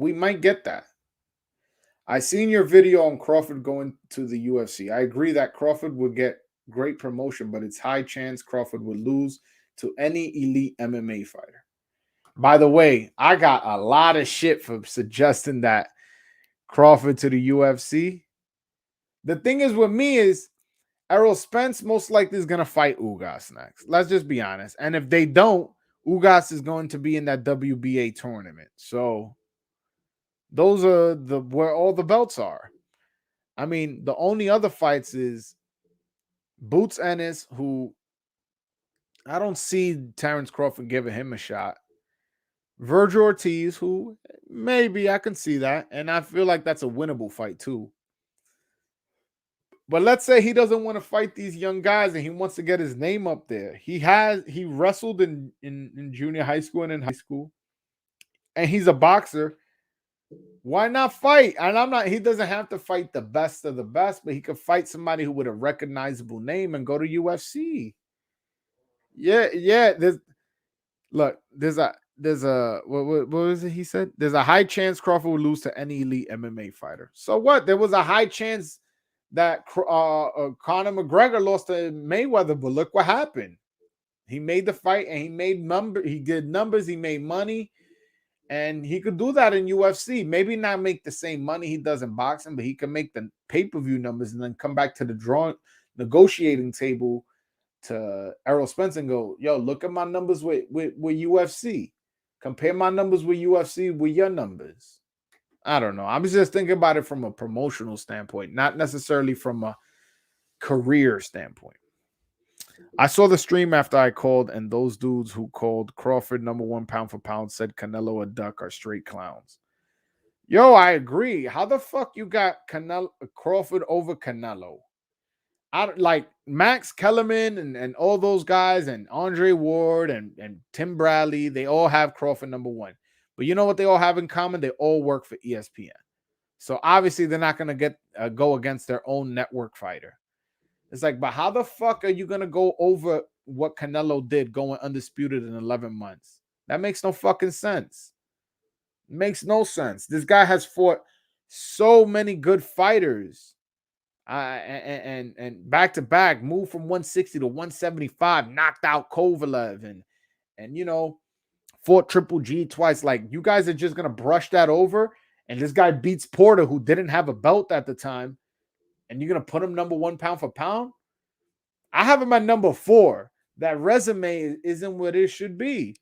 I seen your video on Crawford going to the UFC. I agree that Crawford would get great promotion, but it's high chance Crawford would lose to any elite MMA fighter. By the way, I got a lot of shit for suggesting that Crawford to the UFC. The thing is with me is Errol Spence most likely is going to fight Ugas next. Let's just be honest. And if they don't, Ugas is going to be in that WBA tournament. So those are where all the belts are. I mean, the only other fights is Boots Ennis, who I don't see Terrence Crawford giving him a shot. Virgil Ortiz, who maybe I can see that. And I feel like that's a winnable fight too. But let's say he doesn't want to fight these young guys and he wants to get his name up there. He wrestled in junior high school and in high school. And he's a boxer. Why not fight? And he doesn't have to fight the best of the best, but he could fight somebody who with a recognizable name and go to UFC. Yeah. There's a what was it he said? There's a high chance Crawford would lose to any elite MMA fighter. So what? There was a high chance that Conor McGregor lost to Mayweather, but look what happened. He made the fight and he made he did numbers, he made money, and he could do that in UFC. Maybe not make the same money he does in boxing, but he can make the pay-per-view numbers and then come back to the negotiating table to Errol Spence and go, yo, look at my numbers with UFC. Compare my numbers with UFC with your numbers. I don't know. I was just thinking about it from a promotional standpoint, not necessarily from a career standpoint. I saw the stream after I called, and those dudes who called Crawford number 1 pound for pound said Canelo a duck are straight clowns. Yo, I agree. How the fuck you got Crawford over Canelo? Like Max Kellerman and all those guys and Andre Ward and Tim Bradley, they all have Crawford number 1. But you know what they all have in common? They all work for ESPN. So obviously they're not going to go against their own network fighter. It's like, but how the fuck are you going to go over what Canelo did going undisputed in 11 months? That makes no fucking sense. It makes no sense. This guy has fought so many good fighters. And back to back, moved from 160 to 175, knocked out Kovalev and fought Triple G twice. Like, you guys are just gonna brush that over, and this guy beats Porter, who didn't have a belt at the time, and you're gonna put him number one pound for pound. I have him at number 4. That resume isn't what it should be.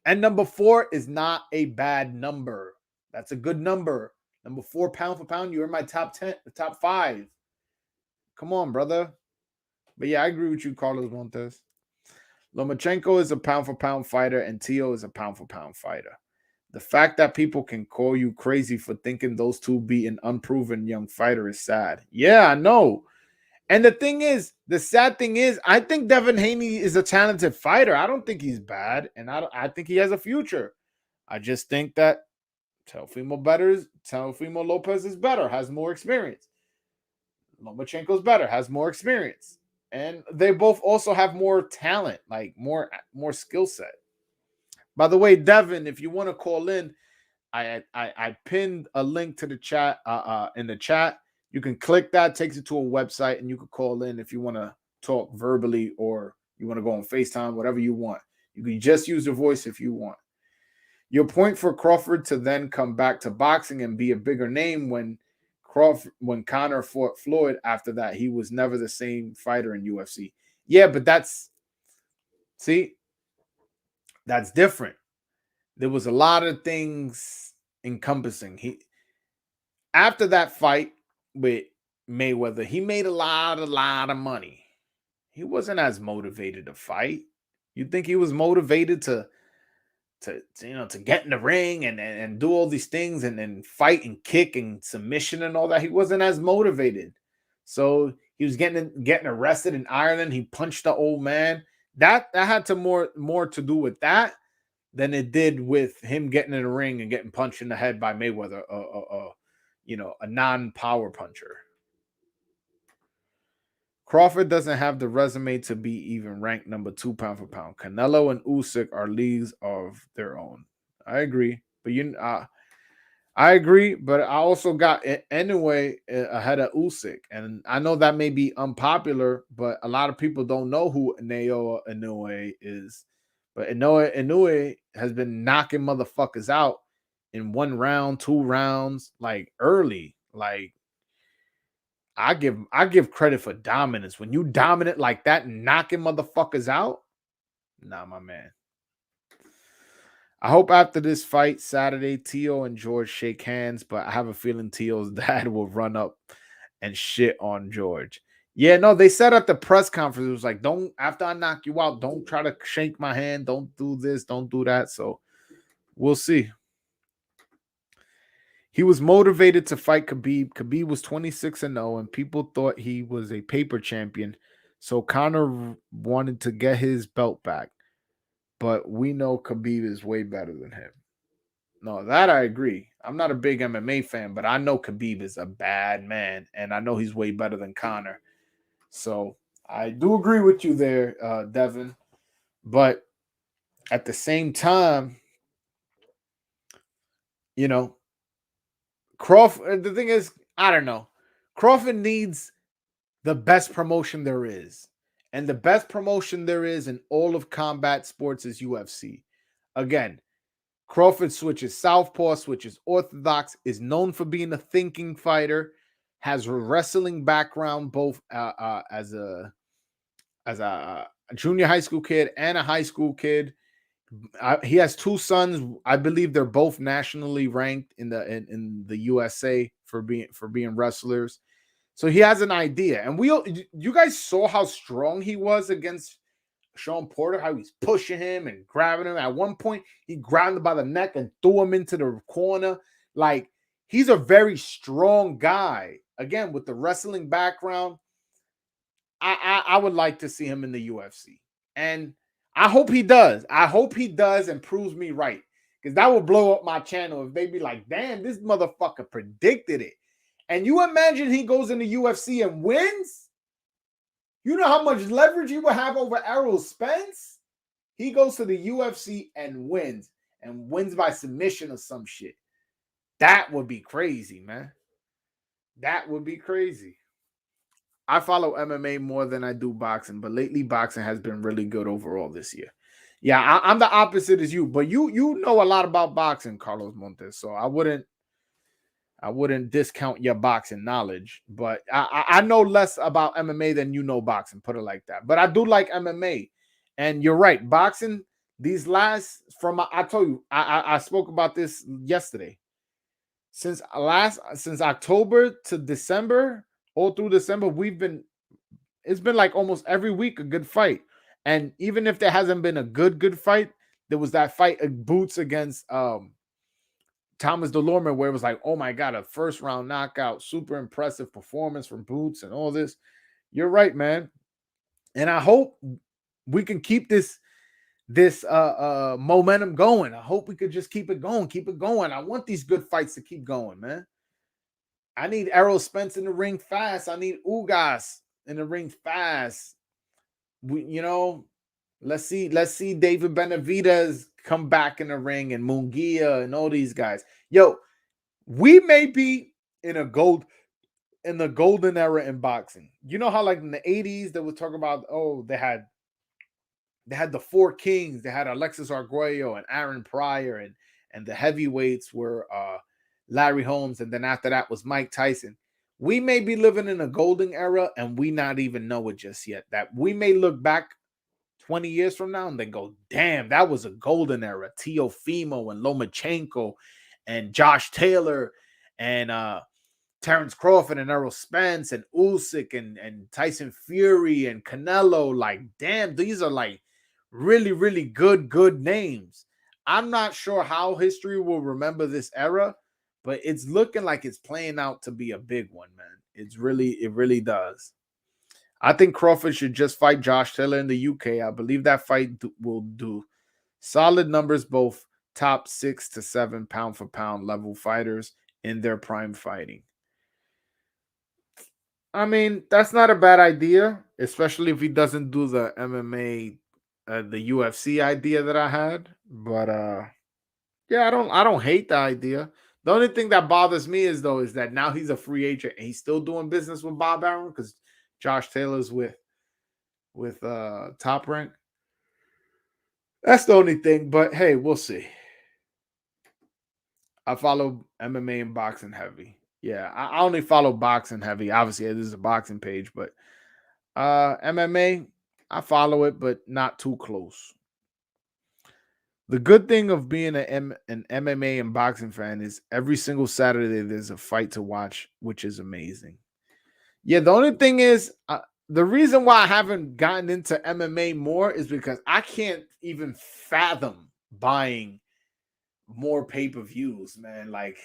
And number 4 is not a bad number. That's a good number. Number 4 pound for pound. You're in my top 10, the top 5. Come on, brother. But yeah, I agree with you, Carlos Montes. Lomachenko is a pound for pound fighter, and Tio is a pound for pound fighter. The fact that people can call you crazy for thinking those two beat an unproven young fighter is sad. Yeah, I know. And the thing is, the sad thing is, I think Devin Haney is a talented fighter. I don't think he's bad, and I think he has a future. I just think that Teofimo Lopez is better, has more experience. Lomachenko's better, has more experience. And they both also have more talent, like more skill set. By the way, Devin, if you want to call in, I pinned a link to the chat in the chat. You can click that, takes you to a website, and you can call in if you want to talk verbally or you want to go on FaceTime, whatever you want. You can just use your voice if you want. Your point for Crawford to then come back to boxing and be a bigger name when Conor fought Floyd after that, he was never the same fighter in UFC. Yeah, but that's different. There was a lot of things encompassing. After that fight with Mayweather, he made a lot of money. He wasn't as motivated to fight. You think he was motivated to get in the ring and do all these things and then fight and kick and submission and all that? He wasn't as motivated. So he was getting arrested in Ireland. He punched the old man. That had to more to do with that than it did with him getting in the ring and getting punched in the head by Mayweather, a non-power puncher. Crawford doesn't have the resume to be even ranked number 2 pound for pound. Canelo and Usyk are leagues of their own. I agree, but I agree, but I also got anyway ahead of Usyk, and I know that may be unpopular, but a lot of people don't know who Naoya Inoue is. But Inoue has been knocking motherfuckers out in 1 round, 2 rounds, like early. Like, I give credit for dominance. When you dominant like that, knocking motherfuckers out, nah, my man. I hope after this fight Saturday, Tio and George shake hands, but I have a feeling Tio's dad will run up and shit on George. Yeah, no, they said at the press conference, it was like, don't, after I knock you out, don't try to shake my hand. Don't do this. Don't do that. So we'll see. He was motivated to fight Khabib. Khabib was 26-0, and people thought he was a paper champion. So Conor wanted to get his belt back. But we know Khabib is way better than him. No, that I agree. I'm not a big MMA fan, but I know Khabib is a bad man, and I know he's way better than Conor. So I do agree with you there, Devin. But at the same time, Crawford, the thing is, I don't know. Crawford needs the best promotion there is. And the best promotion there is in all of combat sports is UFC. Again, Crawford switches southpaw, switches orthodox, is known for being a thinking fighter, has a wrestling background both as a junior high school kid and a high school kid. He has 2 sons. I believe they're both nationally ranked in the USA for being wrestlers. So he has an idea. And you guys saw how strong he was against Sean Porter, how he's pushing him and grabbing him. At one point, he grabbed him by the neck and threw him into the corner. Like, he's a very strong guy. Again, with the wrestling background, I would like to see him in the UFC. And I hope he does. I hope he does and proves me right. Because that would blow up my channel if they be like, damn, this motherfucker predicted it. And you imagine he goes in the UFC and wins? You know how much leverage he would have over Errol Spence? He goes to the UFC and wins by submission or some shit. That would be crazy, man. That would be crazy. I follow MMA more than I do boxing, but lately boxing has been really good overall this year. Yeah, I'm the opposite as you, but you know a lot about boxing, Carlos Montes. So I wouldn't discount your boxing knowledge, but I know less about MMA than you know boxing. Put it like that. But I do like MMA, and you're right. Boxing these last from I told you I spoke about this yesterday. Since October to December, all through December, it's been like almost every week a good fight. And even if there hasn't been a good fight, there was that fight Boots against Thomas DeLorme where it was like, oh my god, a first round knockout, super impressive performance from Boots and all this. You're right, man. And I hope we can keep this momentum going. I hope we could just keep it going, keep it going. I want these good fights to keep going, man. I need Errol Spence in the ring fast. I need Ugas in the ring fast. Let's see David Benavidez come back in the ring and Munguia and all these guys. Yo, we may be in the golden era in boxing. You know how like in the 80s they would talk about, oh, they had the four kings. They had Alexis Arguello and Aaron Pryor, and the heavyweights were Larry Holmes, and then after that was Mike Tyson. We may be living in a golden era and we not even know it just yet. That we may look back 20 years from now and then go, damn, that was a golden era. Teofimo and Lomachenko and Josh Taylor and Terrence Crawford and Errol Spence and Usyk and Tyson Fury and Canelo. Like, damn, these are like really, really good names. I'm not sure how history will remember this era, but it's looking like it's playing out to be a big one, man. It really does. I think Crawford should just fight Josh Taylor in the UK. I believe that fight will do solid numbers, both top 6 to 7 pound for pound level fighters in their prime fighting. I mean, that's not a bad idea, especially if he doesn't do the MMA, the UFC idea that I had. But yeah, I don't hate the idea. The only thing that bothers me is that now he's a free agent and he's still doing business with Bob Arum because Josh Taylor's with Top Rank. That's the only thing. But hey, we'll see. I follow MMA and boxing heavy. Yeah, I only follow boxing heavy. Obviously, this is a boxing page, but MMA, I follow it, but not too close. The good thing of being an MMA and boxing fan is every single Saturday there's a fight to watch, which is amazing. Yeah, the only thing is, the reason why I haven't gotten into MMA more is because I can't even fathom buying more pay-per-views, man. Like,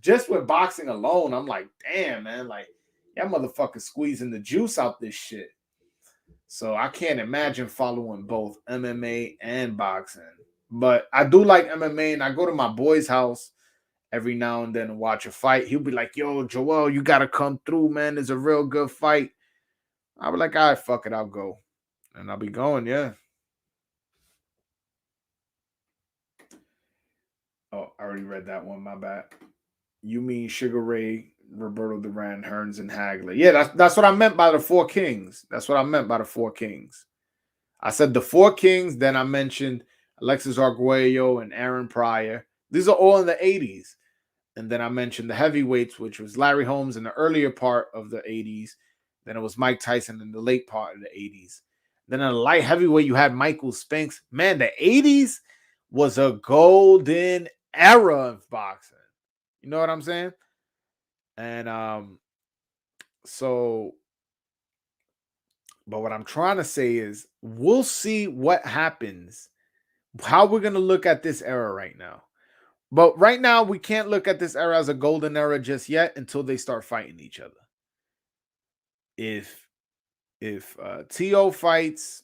just with boxing alone, I'm like, damn, man, like, that motherfucker squeezing the juice out this shit. So I can't imagine following both MMA and boxing. But I do like MMA, and I go to my boy's house every now and then and watch a fight. He'll be like, yo, Joel, you got to come through, man. It's a real good fight. I'll be like, all right, fuck it, I'll go. And I'll be going, yeah. Oh, I already read that one, my bad. You mean Sugar Ray, Roberto Duran, Hearns, and Hagler. Yeah, that's what I meant by the four kings. That's what I meant by the four kings. I said the four kings, then I mentioned Alexis Arguello and Aaron Pryor. These are all in the 80s. And then I mentioned the heavyweights, which was Larry Holmes in the earlier part of the 80s. Then it was Mike Tyson in the late part of the 80s. Then in the light heavyweight, you had Michael Spinks. Man, the 80s was a golden era of boxing. You know what I'm saying? And so, but what I'm trying to say is we'll see what happens, how we're gonna look at this era right now. But right now, we can't look at this era as a golden era just yet until they start fighting each other. If T.O. fights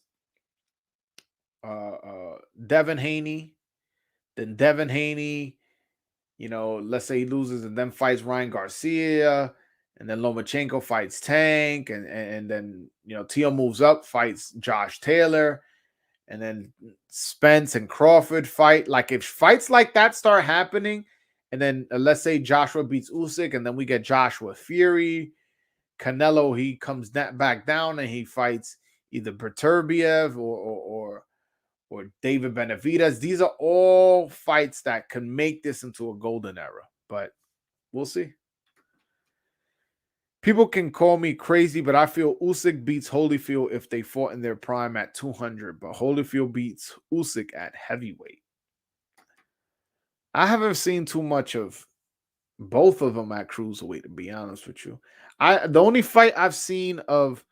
Devin Haney, then Devin Haney, let's say he loses and then fights Ryan Garcia, and then Lomachenko fights Tank, and then T.O. moves up, fights Josh Taylor, and then Spence and Crawford fight. Like, if fights like that start happening, and then let's say Joshua beats Usyk, and then we get Joshua Fury, Canelo, he comes back down and he fights either Beterbiev or David Benavidez. These are all fights that can make this into a golden era, but we'll see. People can call me crazy, but I feel Usyk beats Holyfield if they fought in their prime at 200, but Holyfield beats Usyk at heavyweight. I haven't seen too much of both of them at cruiserweight, to be honest with you. The only fight I've seen of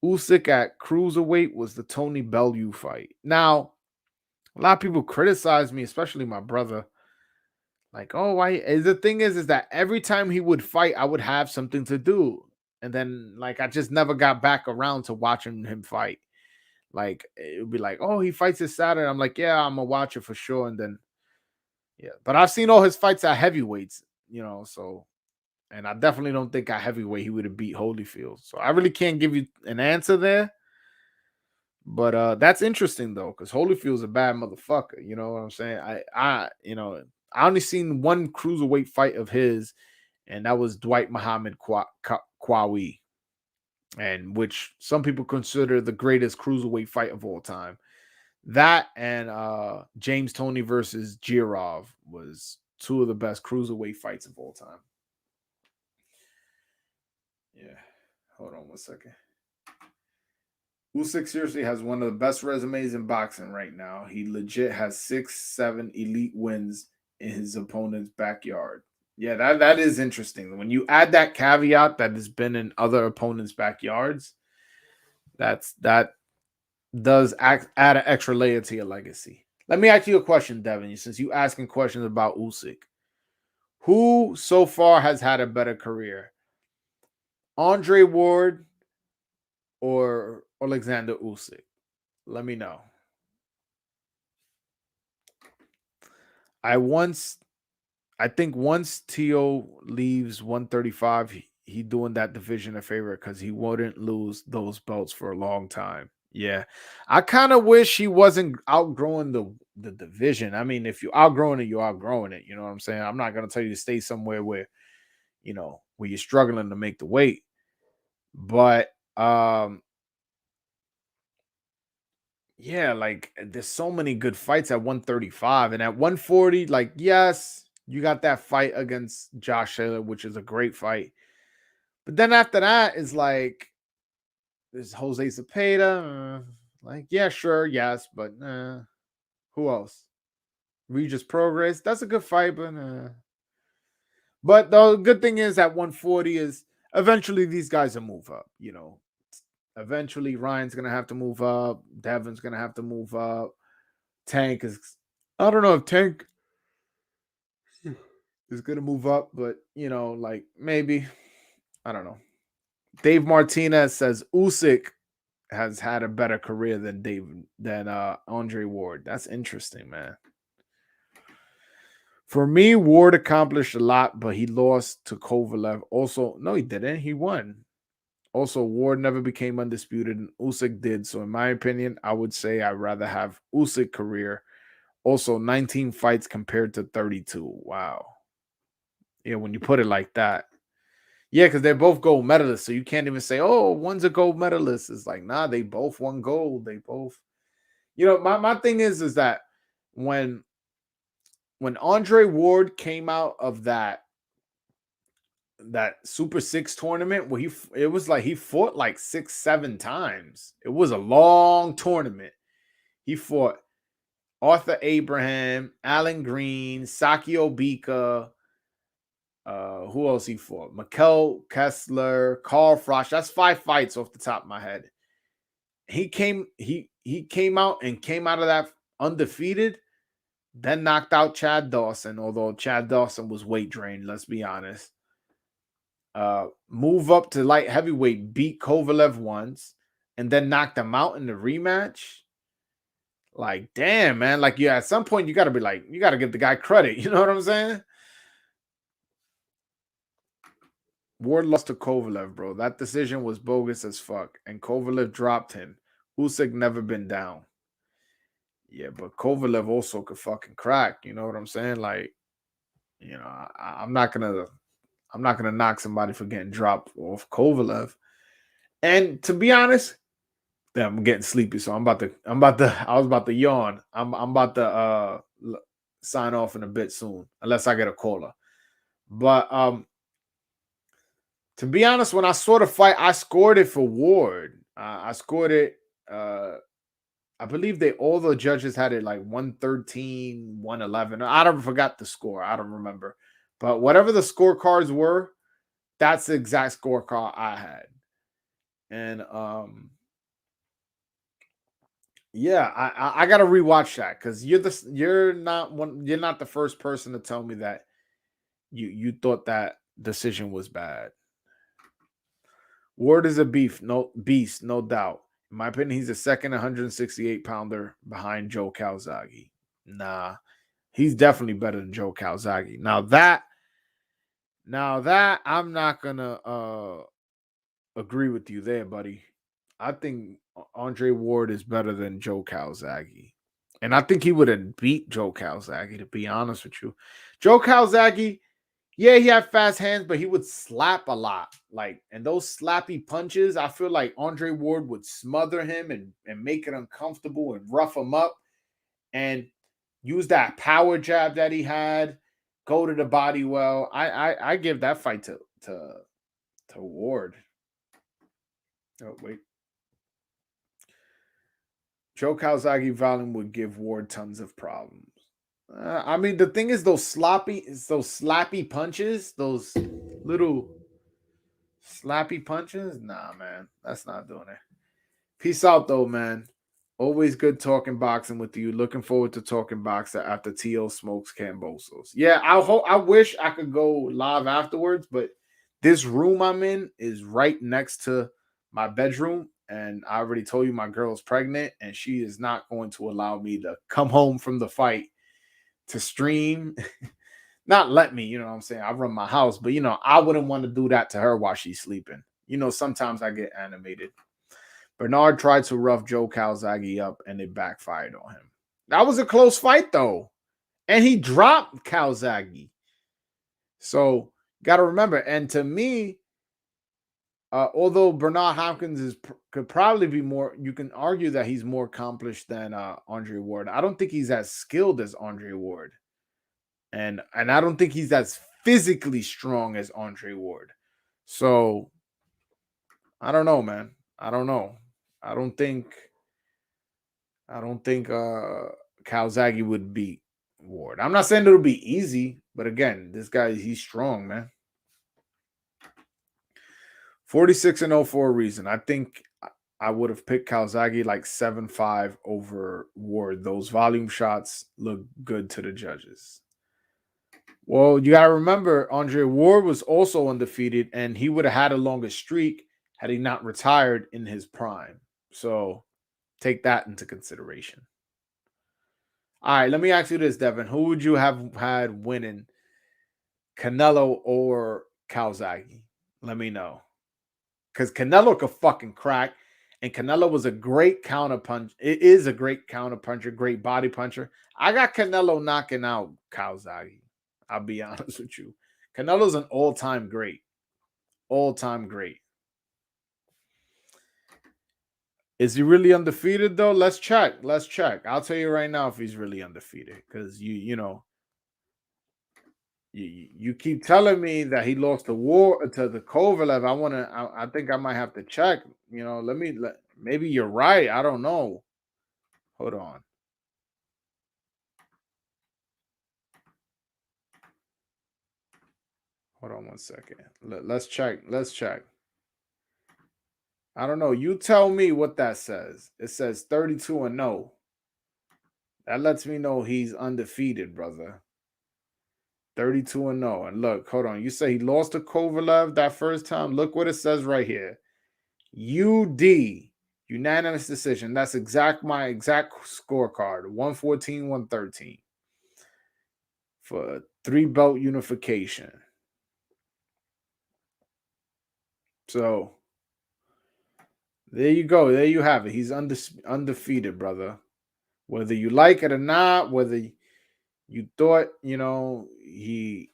Usyk at cruiserweight was the Tony Bellew fight. Now, a lot of people criticize me, especially my brother. Like, oh, why? The thing is that every time he would fight, I would have something to do. And then, like, I just never got back around to watching him fight. Like, it would be like, oh, he fights this Saturday. I'm like, yeah, I'm going to watch it for sure. And then, yeah. But I've seen all his fights at heavyweights, so. And I definitely don't think at heavyweight he would have beat Holyfield. So I really can't give you an answer there. But that's interesting though, because Holyfield's a bad motherfucker. You know what I'm saying? I only seen one cruiserweight fight of his, and that was Dwight Muhammad Qawi, and which some people consider the greatest cruiserweight fight of all time. That and James Toney versus Jirov was two of the best cruiserweight fights of all time. Yeah. Hold on one second. Usyk seriously has one of the best resumes in boxing right now. He legit has 6-7 elite wins in his opponent's backyard. Yeah, that is interesting. When you add that caveat that has been in other opponents' backyards, that does add an extra layer to your legacy. Let me ask you a question, Devin, since you asking questions about Usyk. Who so far has had a better career? Andre Ward or Alexander Usyk? Let me know. I think once Tio leaves 135, he doing that division a favor because he wouldn't lose those belts for a long time. Yeah. I kind of wish he wasn't outgrowing the division. I mean, if you're outgrowing it, you're outgrowing it. You know what I'm saying? I'm not going to tell you to stay somewhere where you're struggling to make the weight. But yeah, like there's so many good fights at 135 and at 140. Like, yes, you got that fight against Josh Taylor, which is a great fight. But then after that is like there's Jose Zepeda. Like, yeah, sure, yes, but who else? Regis Progress. That's a good fight, but the good thing is at 140 is eventually these guys will move up. Eventually Ryan's gonna have to move up. Devin's gonna have to move up. Tank is, I don't know if Tank is gonna move up, but like maybe. I don't know. Dave Martinez says Usyk has had a better career than Andre Ward. That's interesting, man. For me, Ward accomplished a lot, but he lost to Kovalev. Also, no, he didn't. He won. Also, Ward never became undisputed, and Usyk did. So, in my opinion, I would say I'd rather have Usyk career. Also, 19 fights compared to 32. Wow. Yeah, when you put it like that. Yeah, because they're both gold medalists. So you can't even say, oh, one's a gold medalist. It's like, nah, they both won gold. They both, my thing is that when Andre Ward came out of that Super 6 tournament where it was like he fought like 6-7 times. It was a long tournament. He fought Arthur Abraham, Alan Green, Sakio Bika. Who else he fought? Mikkel Kessler, Carl Frosch. That's 5 fights off the top of my head. He came out of that undefeated, then knocked out Chad Dawson, although Chad Dawson was weight drained, let's be honest. Move up to light heavyweight, beat Kovalev once, and then knocked him out in the rematch. Like, damn, man. Like, yeah, at some point you gotta be like, you gotta give the guy credit. You know what I'm saying? Ward lost to Kovalev, bro. That decision was bogus as fuck, and Kovalev dropped him. Usyk never been down. Yeah, but Kovalev also could fucking crack. You know what I'm saying? Like, I'm not gonna knock somebody for getting dropped off Kovalev. And to be honest, Damn, I'm getting sleepy, so I was about to yawn. I'm about to sign off in a bit soon, unless I get a caller. But to be honest, when I saw the fight, I scored it for Ward. I scored it. I believe all the judges had it like 113, 111. I don't forgot the score. I don't remember. But whatever the scorecards were, that's the exact scorecard I had. And yeah, I gotta rewatch that because you're not the first person to tell me that you thought that decision was bad. Ward is a beast, no doubt. In my opinion, he's the second 168 pounder behind Joe Kalzagi. Nah, he's definitely better than Joe Kalzagi. Now that I'm not gonna agree with you there, buddy. I think Andre Ward is better than Joe Kalzagi. And I think he would have beat Joe Kalzagi, to be honest with you. Joe Kalzagi, yeah, he had fast hands, but he would slap a lot. And those slappy punches, I feel like Andre Ward would smother him and make it uncomfortable and rough him up and use that power jab that he had, go to the body well. I give that fight to Ward. Oh, wait. Joe Kalzagi volume would give Ward tons of problems. I mean, the thing is, those slappy punches, those little slappy punches. Nah, man, that's not doing it. Peace out, though, man. Always good talking boxing with you. Looking forward to talking boxing after T.O. smokes Cambosos. Yeah, I wish I could go live afterwards, but this room I'm in is right next to my bedroom. And I already told you my girl's pregnant, and she is not going to allow me to come home from the fight to stream. Not let me, you know what I'm saying? I run my house, but I wouldn't want to do that to her while she's sleeping. Sometimes I get animated. Bernard tried to rough Joe Kalzagi up and it backfired on him. That was a close fight, though. And he dropped Kalzagi. So, got to remember. And to me, although Bernard Hopkins could probably be more, you can argue that he's more accomplished than Andre Ward. I don't think he's as skilled as Andre Ward. And I don't think he's as physically strong as Andre Ward. So, I don't know, man. I don't know. I don't think Kalzagi would beat Ward. I'm not saying it'll be easy, but again, this guy, he's strong, man. 46-0 for a reason. I think I would have picked Kalzagi like 7-5 over Ward. Those volume shots look good to the judges. Well, you got to remember, Andre Ward was also undefeated, and he would have had a longer streak had he not retired in his prime. So take that into consideration. All right, let me ask you this, Devin. Who would you have had winning, Canelo or Kalzagi? Let me know. Because Canelo could fucking crack, and Canelo was a great counterpunch. It is a great counterpuncher, great body puncher. I got Canelo knocking out Kalzagi. I'll be honest with you. Canelo's an all-time great. All-time great. Is he really undefeated, though? Let's check. I'll tell you right now if he's really undefeated. Because you keep telling me that he lost the war to the Kovalev. I think I might have to check. Maybe you're right. I don't know. Hold on. Hold on one second. Let's check. I don't know. You tell me what that says. It says 32-0. That lets me know he's undefeated, brother. 32-0. And look, hold on. You say he lost to Kovalev that first time. Look what it says right here. UD, unanimous decision. That's my exact scorecard. 114, 113. For 3-belt unification. So there you go. There you have it. He's undefeated, brother. Whether you like it or not, whether you thought, he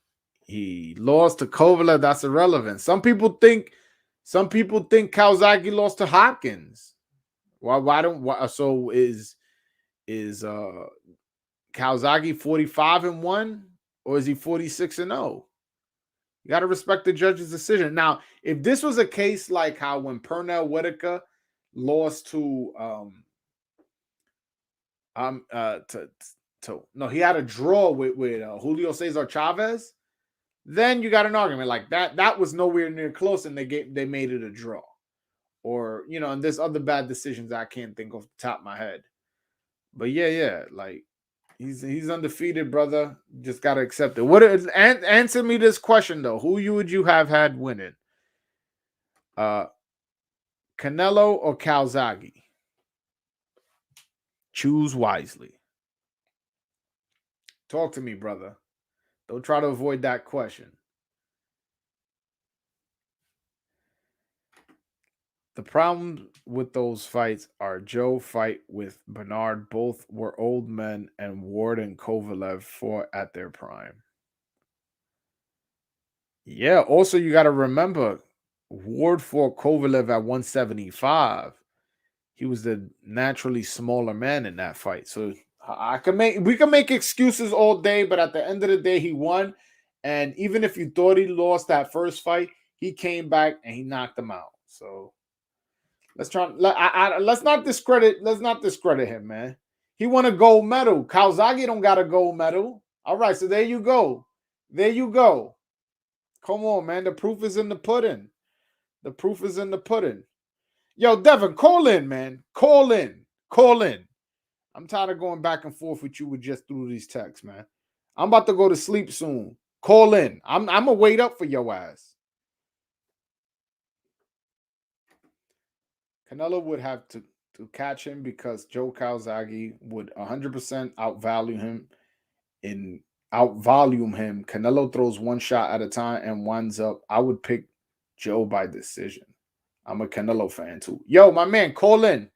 lost to Kovalev, that's irrelevant. Some people think Kalzagi lost to Hopkins. Why don't so is Kalzagi 45-1 or is he 46-0? You got to respect the judge's decision. Now, if this was a case like how when Pernell Whitaker lost to no, he had a draw with Julio Cesar Chavez, then you got an argument like that. That was nowhere near close, and they made it a draw. Or, and there's other bad decisions I can't think off the top of my head. But yeah, like he's undefeated, brother. Just gotta accept it. Answer me this question though: who would you have had winning? Canelo or Kalzagi? Choose wisely. Talk to me, brother. Don't try to avoid that question. The problem with those fights are Joe fight with Bernard. Both were old men, and Ward and Kovalev fought at their prime. Yeah, also you got to remember, Ward fought Kovalev at 175. He was the naturally smaller man in that fight. So we can make excuses all day, but at the end of the day, he won. And even if you thought he lost that first fight, he came back and he knocked him out. So let's not discredit him, man. He won a gold medal. Kalzagi don't got a gold medal. All right, so there you go. There you go. Come on, man. The proof is in the pudding. The proof is in the pudding. Yo, Devin, call in, man. Call in. I'm tired of going back and forth with you with just through these texts, man. I'm about to go to sleep soon. Call in. I'm gonna wait up for your ass. Canelo would have to catch him because Joe Kalzagi would 100% outvolume him. Canelo throws one shot at a time and winds up. I would pick Joe by decision. I'm a Canelo fan too. Yo, my man, call in.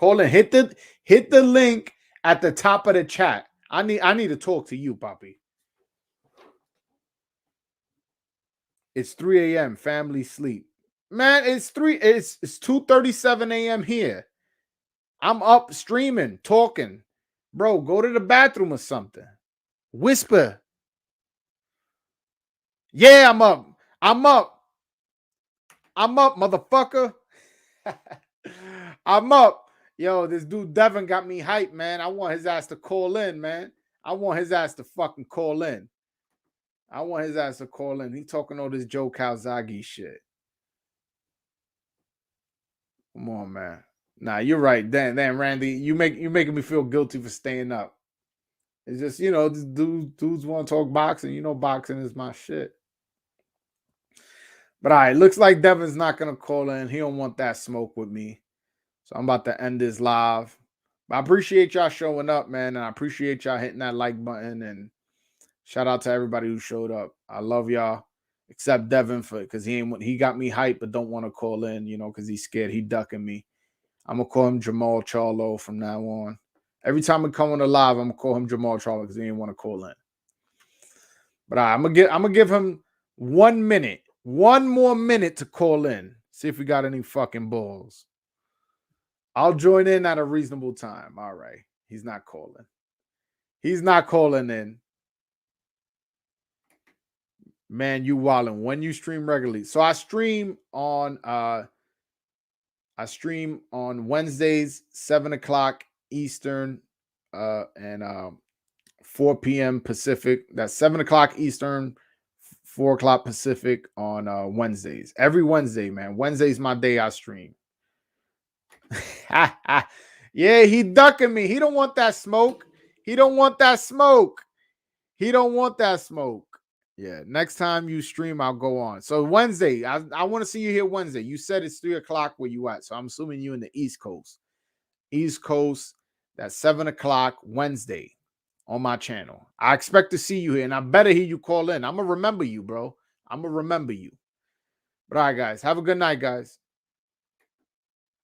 Hit the link at the top of the chat. I need to talk to you, Papi. It's 3 a.m. Family sleep. Man, it's 2:37 a.m. here. I'm up streaming, talking. Bro, go to the bathroom or something. Whisper. Yeah, I'm up. I'm up, motherfucker. I'm up. Yo, this dude Devin got me hyped, man. I want his ass to call in, man. I want his ass to fucking call in. He talking all this Joe Kalzagi shit. Come on, man. Nah, you're right. Damn, Randy, you're making me feel guilty for staying up. It's just, dudes want to talk boxing. Boxing is my shit. But all right, looks like Devin's not gonna call in. He don't want that smoke with me. So I'm about to end this live. But I appreciate y'all showing up, man. And I appreciate y'all hitting that like button. And shout out to everybody who showed up. I love y'all. Except Devin because he got me hyped, but don't want to call in, because he's scared. He ducking me. I'm gonna call him Jamal Charlo from now on. Every time I come on the live, I'm gonna call him Jamal Charlo because he didn't want to call in. But I'm gonna give him 1 minute. One more minute to call in. See if we got any fucking balls. I'll join in at a reasonable time. All right. He's not calling. He's not calling in. Man, you wildin'. When you stream regularly. So I stream on Wednesdays, 7 o'clock Eastern, and 4 p.m. Pacific. That's 7 o'clock Eastern, 4 o'clock Pacific on Wednesdays. Every Wednesday, man. Wednesday's my day I stream. Yeah, he ducking me. He don't want that smoke. Yeah, next time you stream, I'll go on. So Wednesday, I want to see you here Wednesday. You said it's 3 o'clock where you at. So I'm assuming you in the East Coast. That's 7 o'clock Wednesday on my channel. I expect to see you here, and I better hear you call in. I'm going to remember you, bro. But all right, guys. Have a good night, guys.